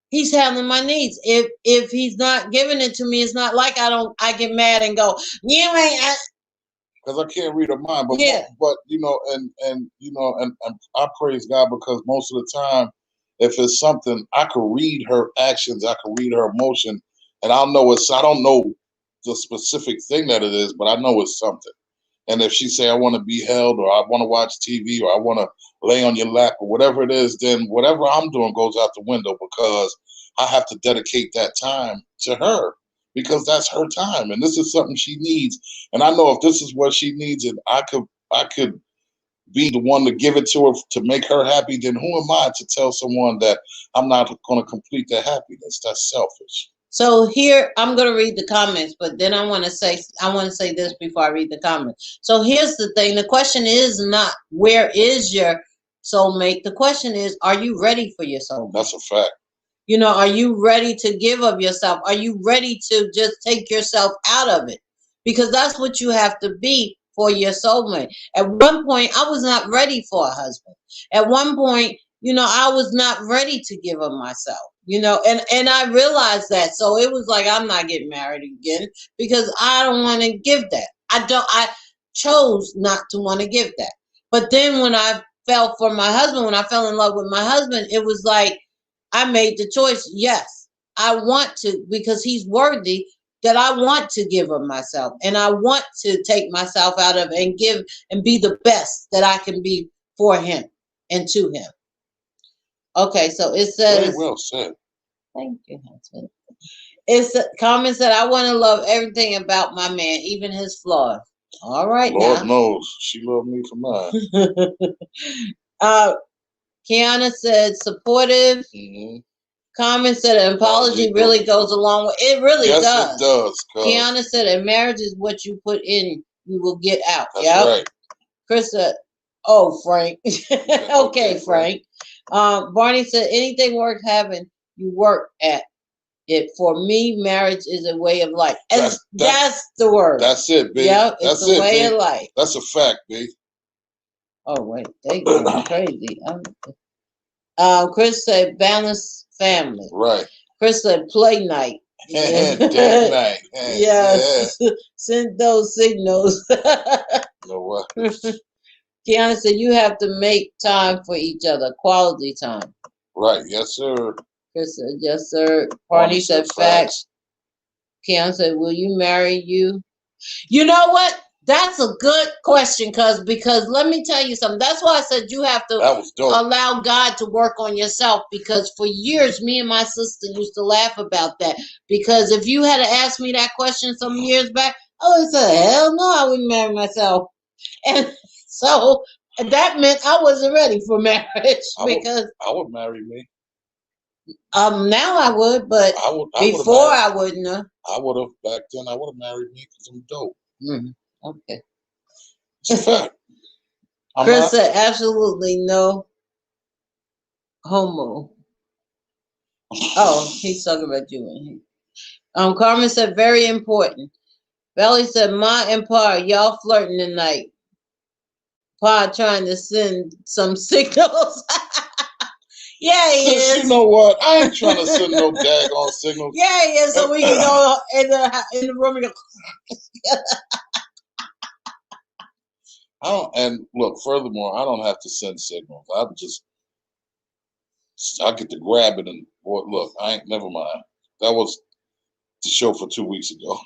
He's handling my needs. If he's not giving it to me, it's not like I get mad and go, you ain't. Because I can't read her mind, but Yeah. but you know, and I praise God because most of the time, if it's something, I could read her actions, I could read her emotion, and I'll know it's. I don't know the specific thing that it is, but I know it's something. And if she say I want to be held, or I want to watch TV, or I want to lay on your lap, or whatever it is, then whatever I'm doing goes out the window because I have to dedicate that time to her because that's her time, and this is something she needs. And I know if this is what she needs, and I could be the one to give it to her to make her happy, then who am I to tell someone that I'm not going to complete their happiness? That's selfish. So here I'm going to read the comments, but then I want to say this before I read the comments. So here's the thing: the question is not where is your soulmate. The question is, are you ready for your soulmate? That's a fact. You know, are you ready to give of yourself? Are you ready to just take yourself out of it? Because that's what you have to be for your soulmate. At one point, I was not ready for a husband. At one point, you know, I was not ready to give of myself. You know, and I realized that. So it was like I'm not getting married again because I don't want to give that. I chose not to want to give that. But then when I fell for my husband, when I fell in love with my husband, it was like I made the choice. Yes, I want to because he's worthy. That I want to give of myself, and I want to take myself out of it and give and be the best that I can be for him and to him. Okay, so it Very says, well said. "Thank you, husband." It's comments that I want to love everything about my man, even his flaws. All right, Lord now. knows she loved me for mine. Kiana said supportive. Mm-hmm. Carmen said an apology really goes a long way. It really yes, does. It does. Kiana said a marriage is what you put in, you will get out. That's right. Chris said, oh, Frank. Okay, Frank. Barney said anything worth having, you work at it. For me, marriage is a way of life. And that's the word. That's it, B. Yep, it's that's a way B. of life. That's a fact, B. Oh, wait. They going crazy. Chris said balanced family. Right. Chris said play night. Date night. Yes. Yeah. Send those signals. No what? Kiana said you have to make time for each other. Quality time. Right. Yes, sir. Chris said, yes, sir. Barney said facts. Kiana said, will you marry you? You know what? That's a good question, because let me tell you something. That's why I said you have to allow God to work on yourself, because for years, me and my sister used to laugh about that. Because if you had asked me that question some years back, I would say, hell no, I wouldn't marry myself. And so that meant I wasn't ready for marriage. I would marry me. Now I would, but before I wouldn't have. I would have back then. I would have married me because I'm dope. Okay. It's a fact. Chris said absolutely no homo. Oh, he's talking about you. Carmen said very important. Belly said Ma and Pa, y'all flirting tonight. Pa trying to send some signals. Yeah, he is. You know what? I ain't trying to send no daggone signals. Yeah, he is. So we can go in the room and go. I don't. And look, furthermore, I don't have to send signals. I get to grab it and boy, look. I ain't. Never mind. That was the show for 2 weeks ago.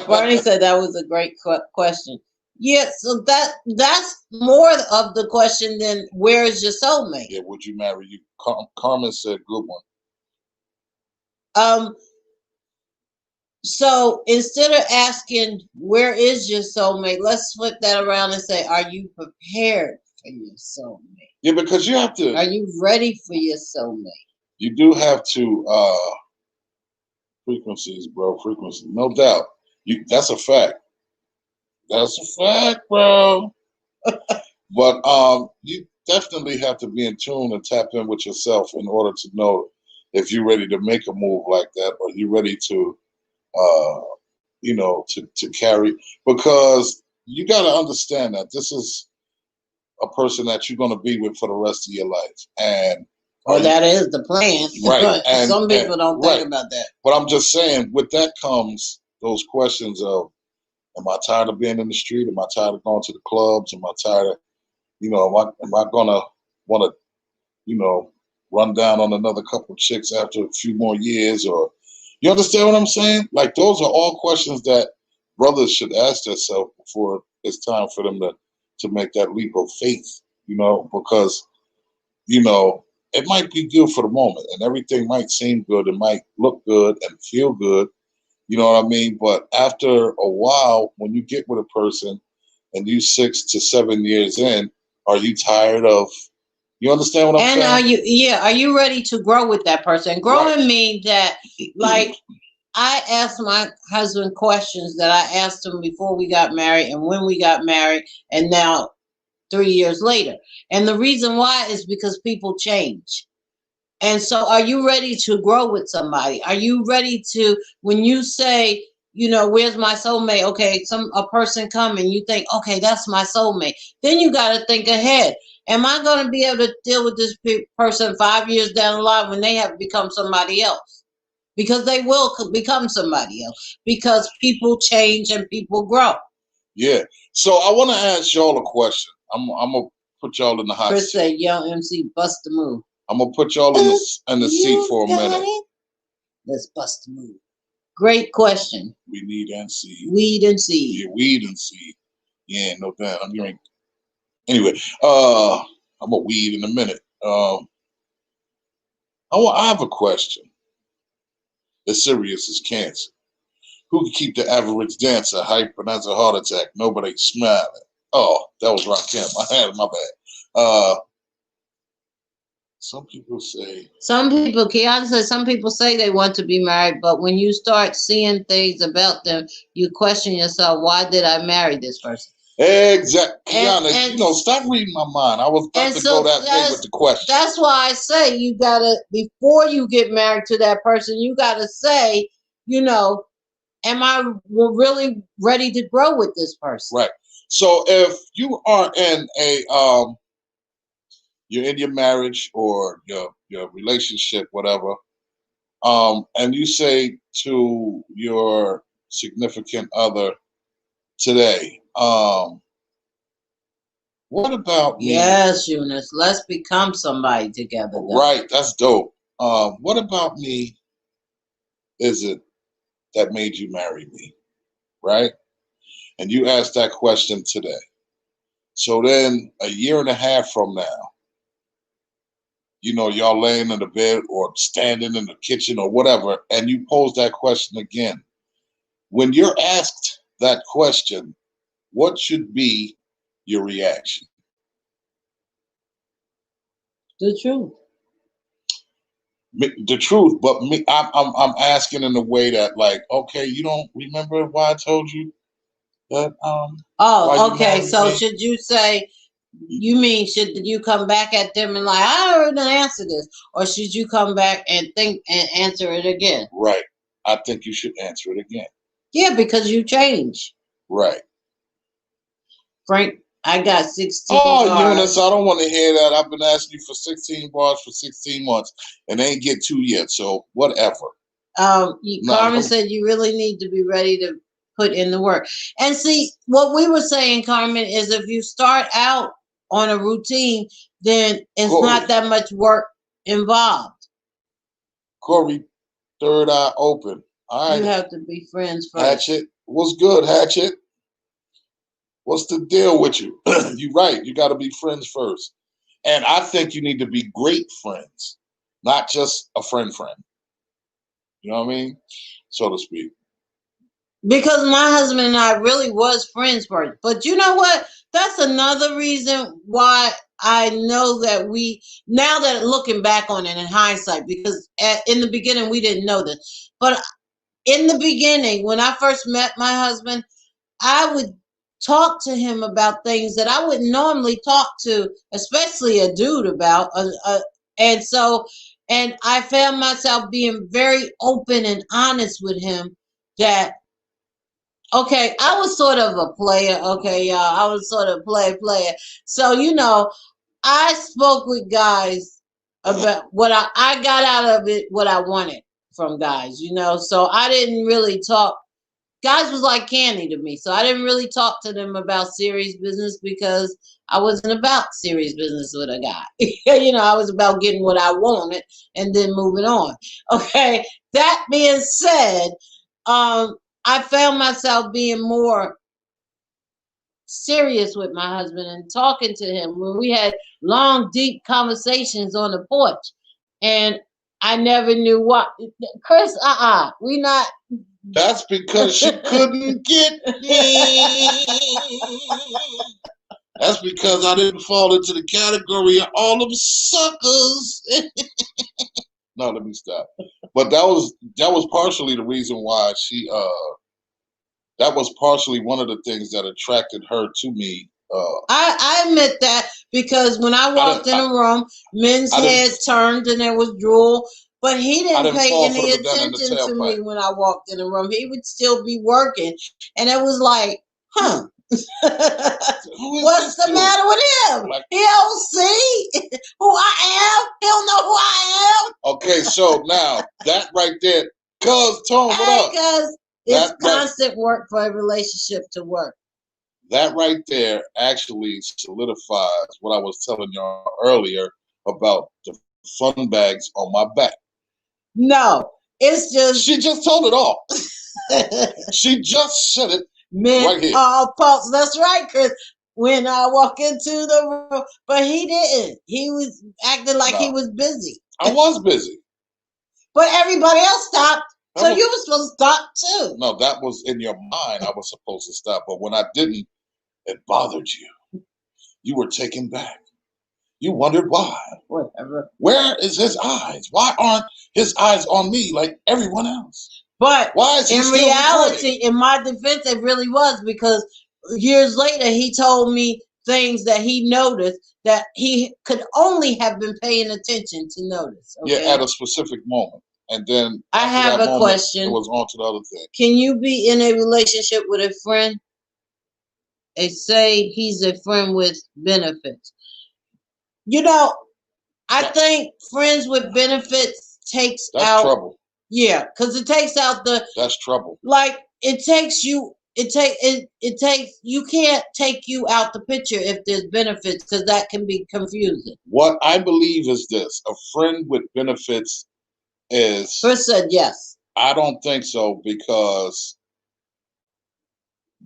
Barney said that was a great question. Yeah, so that's more of the question than where is your soulmate? Yeah, would you marry you? Carmen said, good one. So instead of asking where is your soulmate, let's flip that around and say, are you prepared for your soulmate? Yeah, because you have to. Are you ready for your soulmate? You do have to. Frequencies, bro. Frequencies, no doubt. That's a fact. That's a fact, bro. But you definitely have to be in tune and tap in with yourself in order to know if you're ready to make a move like that, or you're ready to, to carry. Because you got to understand that this is a person that you're going to be with for the rest of your life, and Well, that is the plan. Right. And some people don't think about that. But I'm just saying, with that comes those questions of, am I tired of being in the street? Am I tired of going to the clubs? Am I tired of, am I gonna want to, run down on another couple of chicks after a few more years? Or, you understand what I'm saying? Like, those are all questions that brothers should ask themselves before it's time for them to make that leap of faith, because, it might be good for the moment and everything might seem good. It might look good and feel good. You know what I mean? But after a while, when you get with a person and you 6 to 7 years in, are you tired of, you understand what I'm saying? And are you ready to grow with that person? Growing means that, like, I asked my husband questions that I asked him before we got married and when we got married and now 3 years later. And the reason why is because people change. And so are you ready to grow with somebody? Are you ready to, when you say, where's my soulmate? Okay, a person come and you think, okay, that's my soulmate. Then you got to think ahead. Am I going to be able to deal with this person 5 years down the line when they have become somebody else? Because they will become somebody else. Because people change and people grow. Yeah. So I want to ask y'all a question. I'm gonna put y'all in the hot seat. Chris said, "Young MC, bust the move." I'm gonna put y'all in the seat for a minute. Let's bust the move. Great question. We need and seed. Weed and seed. Yeah, weed and seed. Yeah, no doubt. I'm hearing. Anyway, I'm a weed in a minute. I have a question. As serious as cancer. Who can keep the average dancer hype and has a heart attack? Nobody smiling. Oh, that was Rakim. I had it, my bad. Some people say. Keanu says, some people say they want to be married, but when you start seeing things about them, you question yourself, why did I marry this person? Exactly. Kiana, stop reading my mind. I was about to go that way with the question. That's why I say you got to, before you get married to that person, you got to say, am I really ready to grow with this person? Right. So if you are in you're in your marriage or your relationship, whatever, and you say to your significant other today, what about me? Yes, Eunice, let's become somebody together. Though. Right, that's dope. What about me is it that made you marry me? Right? And you ask that question today. So then a year and a half from now, y'all laying in the bed or standing in the kitchen or whatever, and you pose that question again. When you're asked that question, what should be your reaction? The truth. The truth, but I'm asking in a way that, like, okay, you don't remember why I told you that? Oh, okay. So should you say? You mean should you come back at them and like, I already answered this, or should you come back and think and answer it again? Right. I think you should answer it again. Yeah, because you change. Right. Frank, I got 16 bars. Oh, Eunice, I don't want to hear that. I've been asking you for 16 bars for 16 months, and they ain't get 2 yet, so whatever. Carmen said you really need to be ready to put in the work. And see, what we were saying, Carmen, is if you start out on a routine, then it's not that much work involved. Corey, third eye open. All right. You have to be friends first. Hatchett, what's good, Hatchett? What's the deal with you? You're right. You got to be friends first. And I think you need to be great friends, not just a friend. You know what I mean? So to speak. Because my husband and I really was friends first. But you know what? That's another reason why I know that now that looking back on it in hindsight, because in the beginning we didn't know this. But in the beginning, when I first met my husband, I would talk to him about things that I wouldn't normally talk to, especially a dude about. And I found myself being very open and honest with him that, okay, I was sort of a player. Okay, y'all, I was sort of player. So, I spoke with guys about what I got out of it, what I wanted from guys, So I didn't really talk. Guys was like candy to me, so I didn't really talk to them about serious business because I wasn't about serious business with a guy. I was about getting what I wanted and then moving on. Okay. That being said, I found myself being more serious with my husband and talking to him when we had long, deep conversations on the porch. And I never knew what. Chris, we not. That's because she couldn't get me. That's because I didn't fall into the category of all them suckers. No, let me stop. But that was partially the reason why that was partially one of the things that attracted her to me. I admit that because when I walked in a room, men's head turned and there was drool. But he didn't pay any attention to me when I walked in the room. He would still be working. And it was like, what's the matter with him? Like, he don't see who I am. He don't know who I am. Okay, so now that right there, cuz Tone, what up? Because it's constant work for a relationship to work. That right there actually solidifies what I was telling y'all earlier about the fun bags on my back. No, it's just... She just told it all. She just said it right here. Pulse. That's right, Chris. When I walk into the room, but he didn't. He was acting like he was busy. I was busy. But everybody else stopped, so you were supposed to stop too. No, that was in your mind. I was supposed to stop, but when I didn't, it bothered you. You were taken back. You wondered why. Whatever. Where is his eyes? Why aren't his eyes on me like everyone else? But why is he in reality, in my defense, it really was because years later he told me things that he noticed that he could only have been paying attention to notice. Okay? Yeah, at a specific moment. And then I have a question. It was on to the other thing. Can you be in a relationship with a friend and say he's a friend with benefits? I think friends with benefits takes out trouble. Yeah, because it takes out that's trouble. Like you can't take you out the picture if there's benefits because that can be confusing. What I believe is this: a friend with benefits is. Chris said yes. I don't think so because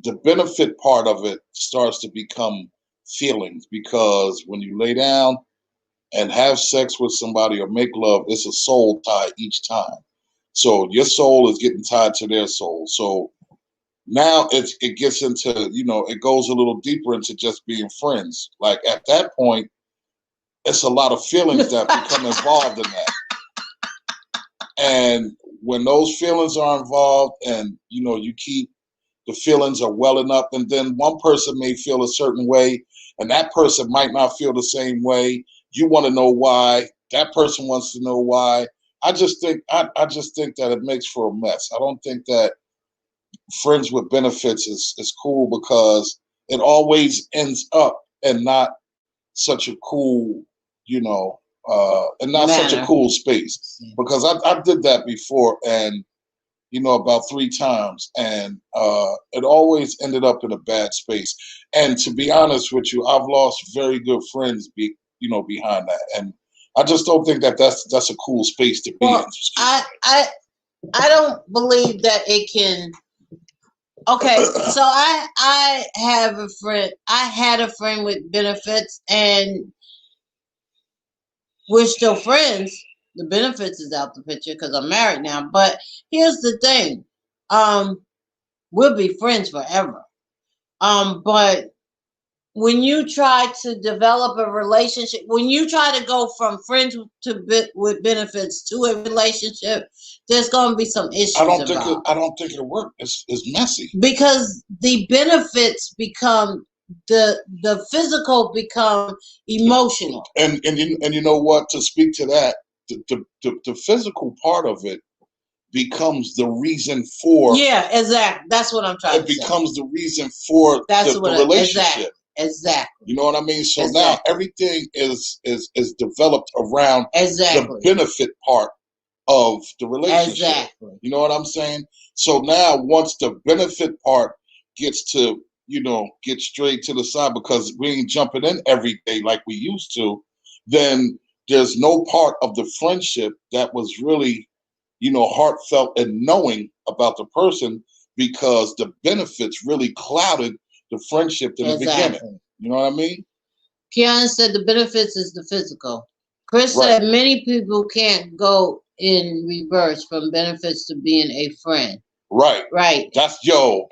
the benefit part of it starts to become feelings because when you lay down and have sex with somebody or make love, it's a soul tie each time. So your soul is getting tied to their soul. So now it gets into, it goes a little deeper into just being friends. Like at that point, it's a lot of feelings that become involved in that. And when those feelings are involved and, you keep the feelings are welling up and then one person may feel a certain way and that person might not feel the same way. You want to know why. That person wants to know why. I just think that it makes for a mess. I don't think that friends with benefits is cool because it always ends up and not such a cool, and not such a cool space. Because I did that before and, about 3 times and it always ended up in a bad space. And to be honest with you, I've lost very good friends behind that. And I just don't think that's a cool space to be in. I don't believe that it can. Okay, so I have a friend. I had a friend with benefits, and we're still friends. The benefits is out the picture because I'm married now. But here's the thing: we'll be friends forever. But when you try to develop a relationship, when you try to go from friends with benefits to a relationship, there's going to be some issues. I don't think it'll work. It's messy because the benefits become the physical become emotional. And you know what? To speak to that, the physical part of it becomes the reason for. Yeah, exactly. That's what I'm trying to say. It becomes the reason for the relationship. Exactly. You know what I mean? So Exactly. now everything is developed around Exactly. the benefit part of the relationship. Exactly. You know what I'm saying? So now once the benefit part gets to, get straight to the side because we ain't jumping in every day like we used to, then there's no part of the friendship that was really, heartfelt and knowing about the person because the benefits really clouded the friendship in the beginning. You know what I mean? Kiana said the benefits is the physical. Chris Right. said many people can't go in reverse from benefits to being a friend. Right. Right. That's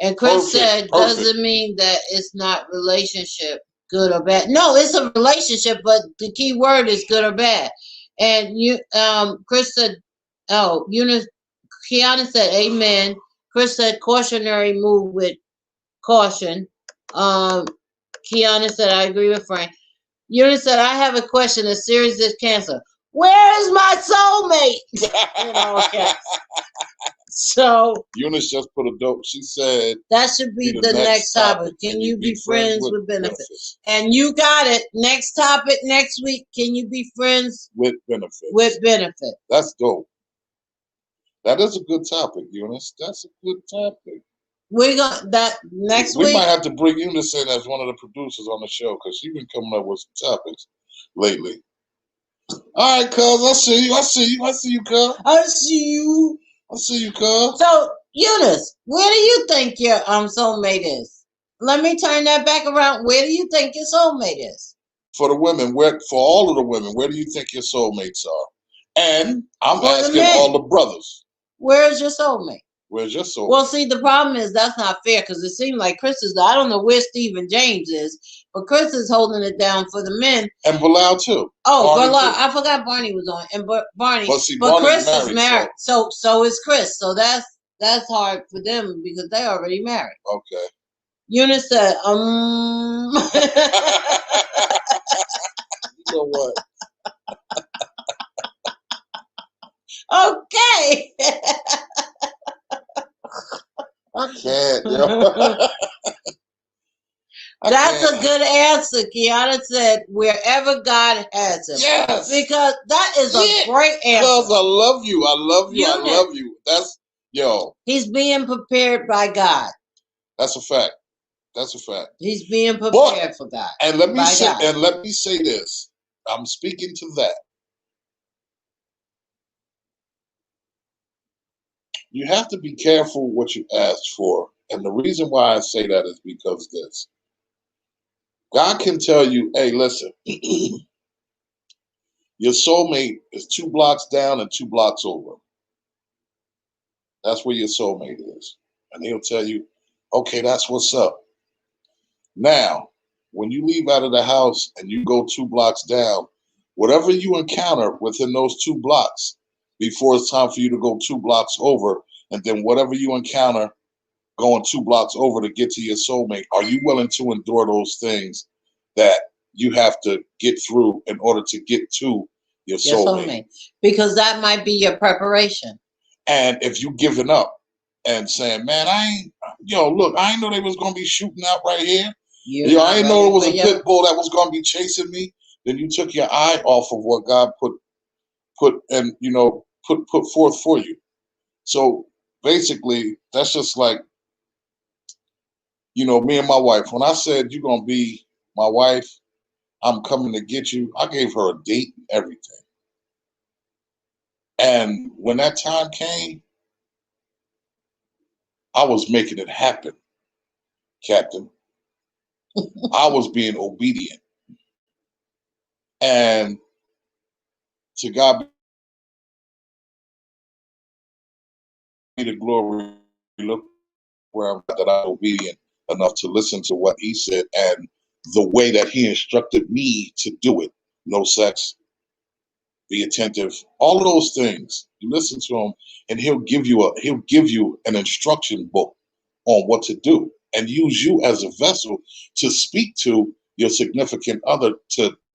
And Chris said, doesn't mean that it's not relationship, good or bad. No, it's a relationship, but the key word is good or bad. And Chris said, Kiana said, amen. Chris said, cautionary move with caution. Kiana said, I agree with Frank. Eunice said, I have a question as serious as cancer. Where is my soulmate? Okay. So Eunice just put a dope. She said that should be the next topic. Can you be friends with benefits? And you got it. Next topic next week. Can you be friends with benefits? With benefits. That's dope. That is a good topic, Eunice. That's a good topic. We're gonna that next week. We might have to bring Eunice in as one of the producers on the show because she's been coming up with some topics lately. All right, cuz, I see you, cuz. I see you. Cuz. So, Eunice, where do you think your soulmate is? Let me turn that back around. Where do you think your soulmate is? For the women, for all of the women, where do you think your soulmates are? And I'm asking all the brothers. Where is your soulmate? Where's your soulmate? Well, see, the problem is that's not fair because it seemed like Chris is. I don't know where Steve and James is, but Chris is holding it down for the men. And Bilal too. Oh, Bilal! I forgot Barney was on, and Barney. But Chris is married, so is Chris. So that's hard for them because they're already married. Okay. Eunice said, You know what? Okay. I can't, yo. That's a good answer. Kiana said, wherever God has him. Yes. Because that is a great answer. Because I love you. I love you. Eunice. I love you. That's, He's being prepared by God. That's a fact. That's a fact. He's being prepared for God. And let me say this. I'm speaking to that. You have to be careful what you ask for. And the reason why I say that is because this. God can tell you, hey, listen, your soulmate is 2 blocks down and 2 blocks over. That's where your soulmate is. And he'll tell you, okay, that's what's up. Now, when you leave out of the house and you go 2 blocks down, whatever you encounter within those 2 blocks, before it's time for you to go 2 blocks over, and then whatever you encounter going 2 blocks over to get to your soulmate, are you willing to endure those things that you have to get through in order to get to your soulmate? Because that might be your preparation. And if you giving up and saying, man, I ain't know they was going to be shooting out right here. I didn't know it was a pit bull that was going to be chasing me. Then you took your eye off of what God put forth for you. So basically, that's just like, me and my wife. When I said you're going to be my wife, I'm coming to get you, I gave her a date and everything. And when that time came, I was making it happen, Captain. I was being obedient. And to God be the glory. Look where I'm at, that I'm obedient enough to listen to what he said and the way that he instructed me to do it. No sex, be attentive, all of those things. You listen to him and he'll give you an instruction book on what to do and use you as a vessel to speak to your significant other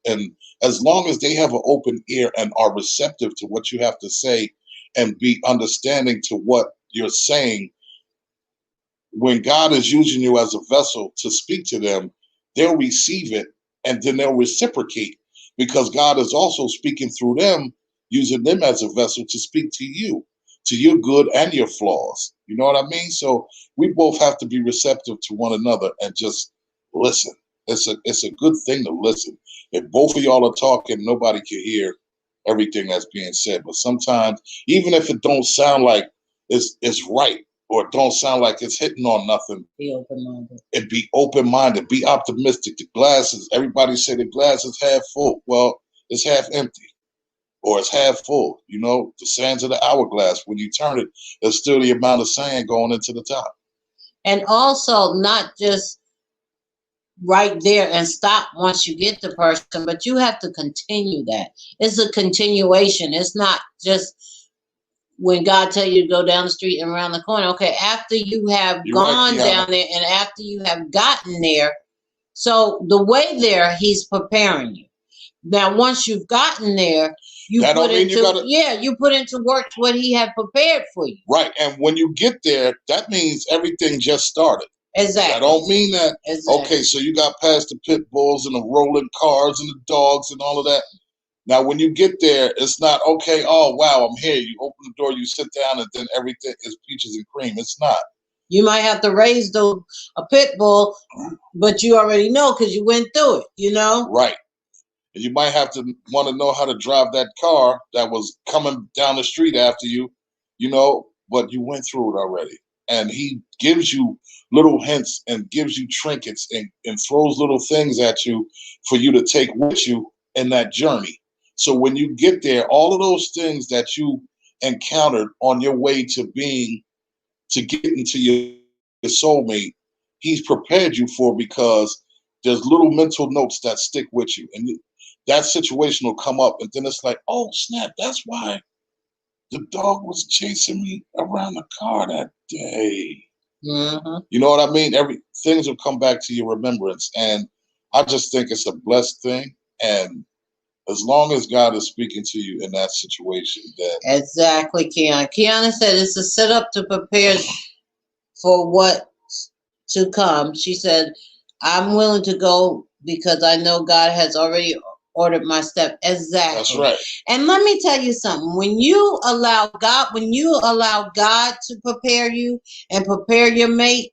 and as long as they have an open ear and are receptive to what you have to say and be understanding to what you're saying, when God is using you as a vessel to speak to them, they'll receive it and then they'll reciprocate because God is also speaking through them, using them as a vessel to speak to your good and your flaws. You know what I mean? So we both have to be receptive to one another and just listen. It's a good thing to listen. If both of y'all are talking, nobody can hear everything that's being said. But sometimes, even if it don't sound like it's right, or it don't sound like it's hitting on nothing, Be open-minded. and be open-minded, be optimistic. The glass is, everybody say the glass is half full. Well, it's half empty or it's half full. You know, the sands of the hourglass, when you turn it, there's still the amount of sand going into the top. And also not just right there and stop once you get the person, but you have to continue that. It's a continuation. It's not just when God tell you to go down the street and around the corner. Okay, after you have You're gone right, Kiana. down there and after you have gotten there, so the way there, he's preparing you. Now, once you've gotten there, you That put don't mean you into gotta, you put into work what he had prepared for you. right. And when you get there, that means everything just started. Exactly. That don't mean that, Exactly. okay, so you got past the pit bulls and the rolling cars and the dogs and all of that. Now, when you get there, it's not, okay, oh, wow, I'm here. You open the door, you sit down, and then everything is peaches and cream. It's not. You might have to raise a pit bull, but you already know because you went through it, you know? Right. And you might have to want to know how to drive that car that was coming down the street after you, you know, but you went through it already. And he gives you little hints and gives you trinkets and throws little things at you for you to take with you in that journey. So when you get there, all of those things that you encountered on your way to getting to your soulmate, he's prepared you for, because there's little mental notes that stick with you. And that situation will come up, and then it's like, oh, snap, that's why the dog was chasing me around the car that day. Mm-hmm. You know what I mean? Things will come back to your remembrance. And I just think it's a blessed thing. And as long as God is speaking to you in that situation, then Exactly, Kiana. Kiana said it's a setup to prepare for what to come. She said, I'm willing to go because I know God has already ordered my step. Exactly. that's right. And let me tell you something. When you allow God to prepare you and prepare your mate,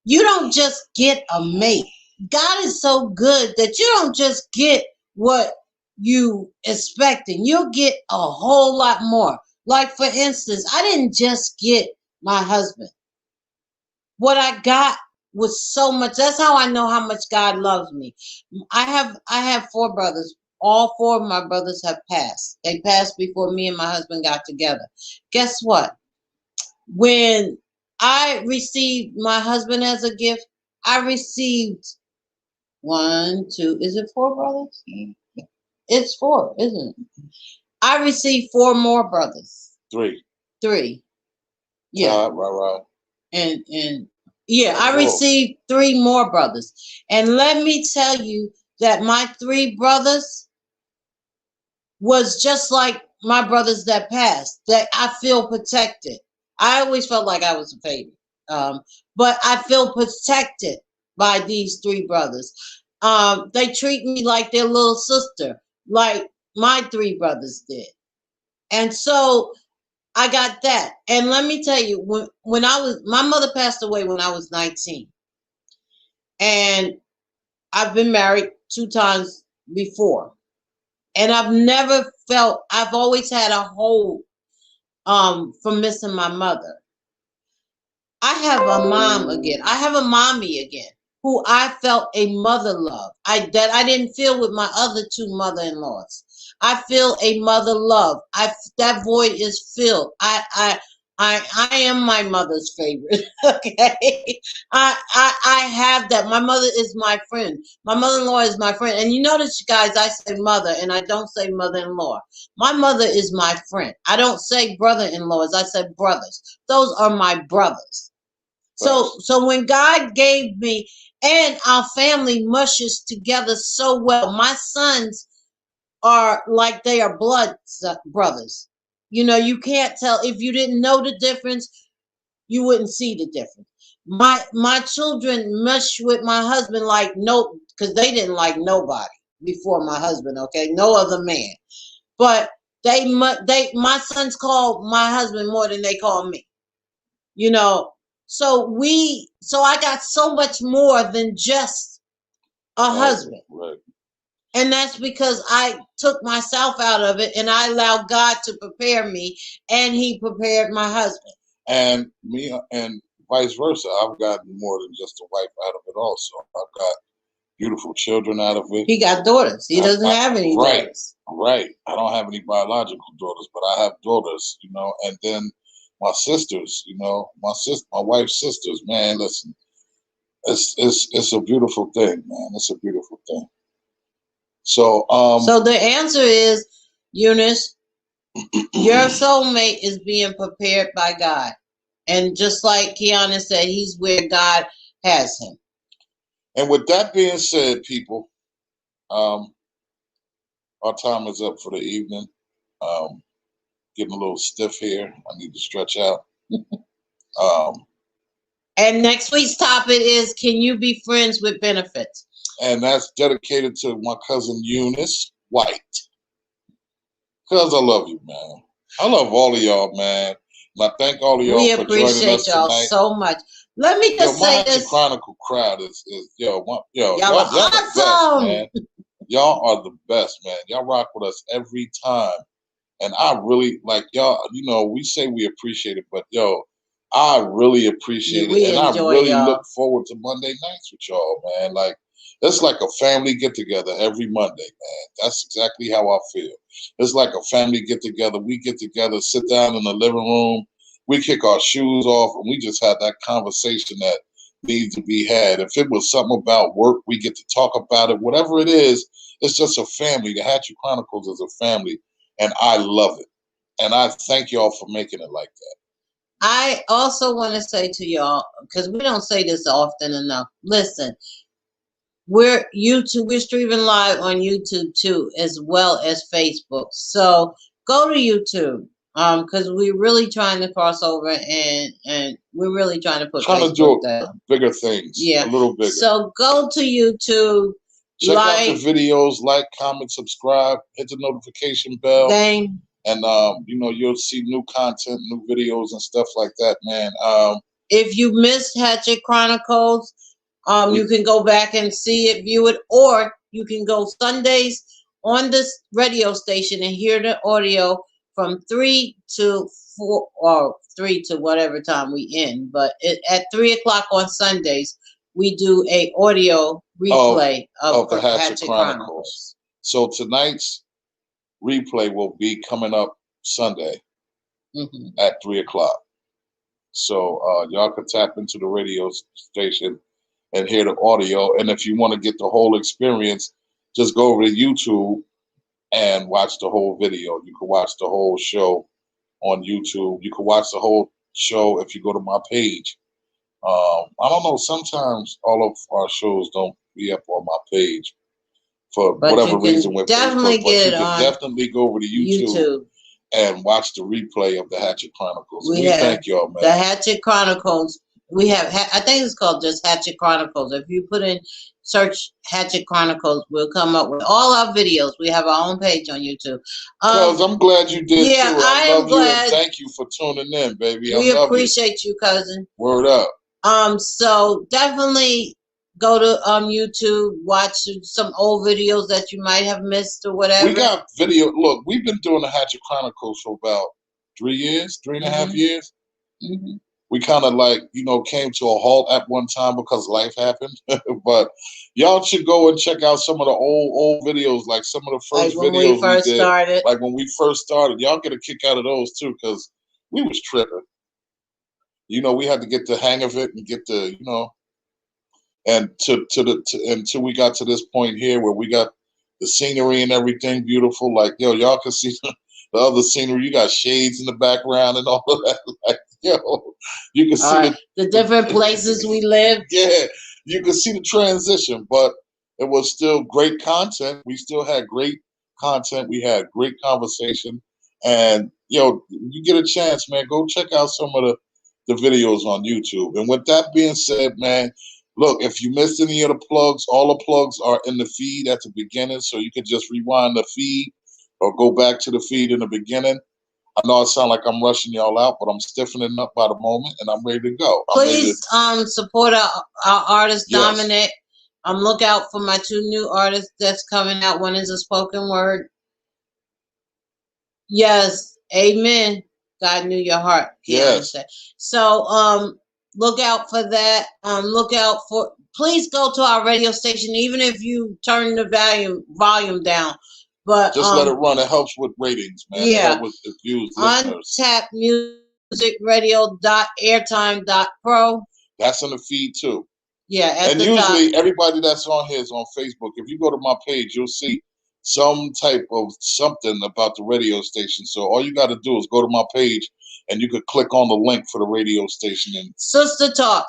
you don't just get a mate. God is so good that you don't just get what you expecting. You'll get a whole lot more. Like, for instance, I didn't just get my husband. What I got was so much. That's how I know how much God loves me. I have 4 brothers. All 4 of my brothers have passed. They passed before me and my husband got together. Guess what? When I received my husband as a gift, I received 1, 2, is it 4 brothers? It's 4, isn't it? I received 4 more brothers. 3. 3. Yeah. Right. And yeah, I received 3 more brothers. And let me tell you that my 3 brothers was just like my brothers that passed, that I feel protected. I always felt like I was a favorite. But I feel protected by these 3 brothers. They treat me like their little sister, like my 3 brothers did. And so I got that. And let me tell you, when my mother passed away when I was 19. And I've been married 2 times before. And I've always had a hole from missing my mother. I have a mom again. I have a mommy again who I felt a mother love. That I didn't feel with my other 2 mother-in-laws. I feel a mother love. That void is filled. I am my mother's favorite. Okay, I have that. My mother is my friend. My mother-in-law is my friend. And you notice, guys, I say mother and I don't say mother-in-law. My mother is my friend. I don't say brother-in-laws. I say brothers. Those are my brothers. So when God gave me, and our family mushes together so well. My sons are like they are blood brothers. You know, you can't tell. If you didn't know the difference, you wouldn't see the difference. my children mesh with my husband like no, because they didn't like nobody before my husband. Okay, no other man. But my sons call my husband more than they call me. You know, so I got so much more than just a husband. Right. And that's because I took myself out of it and I allowed God to prepare me, and He prepared my husband. And me and vice versa. I've gotten more than just a wife out of it also. I've got beautiful children out of it. He got daughters. He doesn't have any daughters. Right. I don't have any biological daughters, but I have daughters, you know, and then my sisters, you know, my wife's sisters, man, listen, it's a beautiful thing, man. It's a beautiful thing. So so the answer is, Eunice, your soulmate is being prepared by God. And just like Kiana said, he's where God has him. And with that being said, people, our time is up for the evening. Getting a little stiff here. I need to stretch out. And next week's topic is, can you be friends with benefits? And that's dedicated to my cousin Eunice White. Cuz I love you, man. I love all of y'all, man. And I thank all of y'all for joining us tonight. We appreciate y'all so much. Let me just say this. My Chronicle crowd is y'all are awesome. The best, man. Y'all are the best, man. Y'all rock with us every time. And I really like y'all, you know, we say we appreciate it, but yo, I really appreciate it. And I really look forward to Monday nights with y'all, man. Like, it's like a family get together every Monday, man. That's exactly how I feel. It's like a family get together. We get together, sit down in the living room, we kick our shoes off, and we just have that conversation that needs to be had. If it was something about work, we get to talk about it. Whatever it is, it's just a family. The Hatchett Chronicles is a family, and I love it. And I thank y'all for making it like that. I also want to say to y'all, because we don't say this often enough, listen, we're streaming live on YouTube too, as well as Facebook. So go to YouTube, because we're really trying to cross over, and we're really trying to put Facebook down. Bigger things, a little bigger. So go to YouTube, check out the videos, like, comment, subscribe, hit the notification bell. And you know, you'll see new content, new videos and stuff like that, man. If you missed Hatchett Chronicles, you can go back and see it, view it, or you can go Sundays on this radio station and hear the audio from 3 to 4 or 3 to whatever time we end. But at 3 o'clock on Sundays, we do a audio replay of the Hatchett Chronicles. So tonight's replay will be coming up Sunday at 3 o'clock. So y'all can tap into the radio station and hear the audio. And if you want to get the whole experience, just go over to YouTube and watch the whole video. You can watch the whole show on YouTube. You can watch the whole show if you go to my page. I don't know, sometimes all of our shows don't be up on my page for whatever reason with definitely Facebook, but you can definitely go over to YouTube and watch the replay of the Hatchett Chronicles. We thank y'all, man. The Hatchett Chronicles. We have, I think it's called just Hatchett Chronicles. If you put in search Hatchett Chronicles, we'll come up with all our videos. We have our own page on YouTube. Cuz I'm glad you did too. I love you and thank you for tuning in, baby. We appreciate you, cousin. Word up. So definitely go to YouTube, watch some old videos that you might have missed or whatever. We got video. Look, we've been doing the Hatchett Chronicles for about 3 years, 3.5 years. We kind of like, you know, came to a halt at one time because life happened. But y'all should go and check out some of the old videos, like some of the first videos we did. Like when we first started. Y'all get a kick out of those too, because we was tripping. You know, we had to get the hang of it and get the, you know, and until we got to this point here where we got the scenery and everything beautiful. Like, yo, y'all can see the other scenery. You got shades in the background and all of that. Like, yo, you can see the different places we live. Yeah, you can see the transition, but it was still great content. We still had great content. We had great conversation. And, yo, you get a chance, man, go check out some of the videos on YouTube. And with that being said, man, look, if you missed any of the plugs, all the plugs are in the feed at the beginning, so you can just rewind the feed or go back to the feed in the beginning. I know I sound like I'm rushing y'all out, but I'm stiffening up by the moment, and I'm ready to go. Please support our artist, Yes. Dominic. Look out for my 2 new artists that's coming out. One is a spoken word. Yes, amen. God knew your heart. Yes. So look out for that. Look out for. Please go to our radio station, even if you turn the volume down. But just let it run. It helps with ratings, man. Yeah. It helps with the views, listeners. untapmusicradio.airtime.pro. That's in the feed too. Yeah, and usually everybody that's on here is on Facebook. If you go to my page, you'll see some type of something about the radio station. So all you got to do is go to my page, and you could click on the link for the radio station. And Sister Talk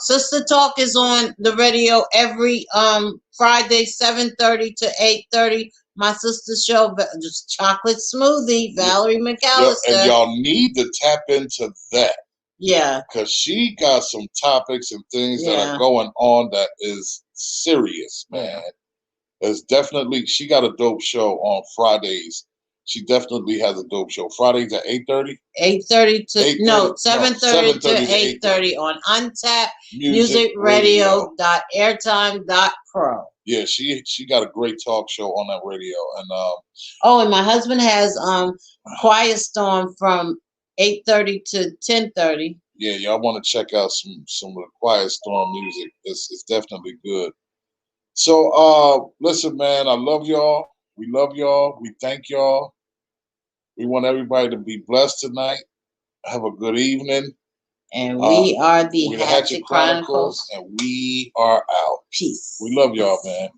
is on the radio every Friday, 7:30 to 8:30. My sister's show, just Chocolate Smoothie, Valerie McAllister. And y'all need to tap into that. Yeah. Because she got some topics and things that are going on that is serious, man. It's definitely, she got a dope show on Fridays. She definitely has a dope show. Fridays at 8:30? 8:30 to 7:30 to 8:30 on untapmusicradio.airtime.pro. Yeah, she got a great talk show on that radio. And and my husband has Quiet Storm from 8:30 to 10:30. Yeah, y'all want to check out some of the Quiet Storm music. It's definitely good. So listen, man, I love y'all. We love y'all. We thank y'all. We want everybody to be blessed tonight. Have a good evening. And we are the Hatchett Chronicles, and we are out. Peace. We love y'all, man.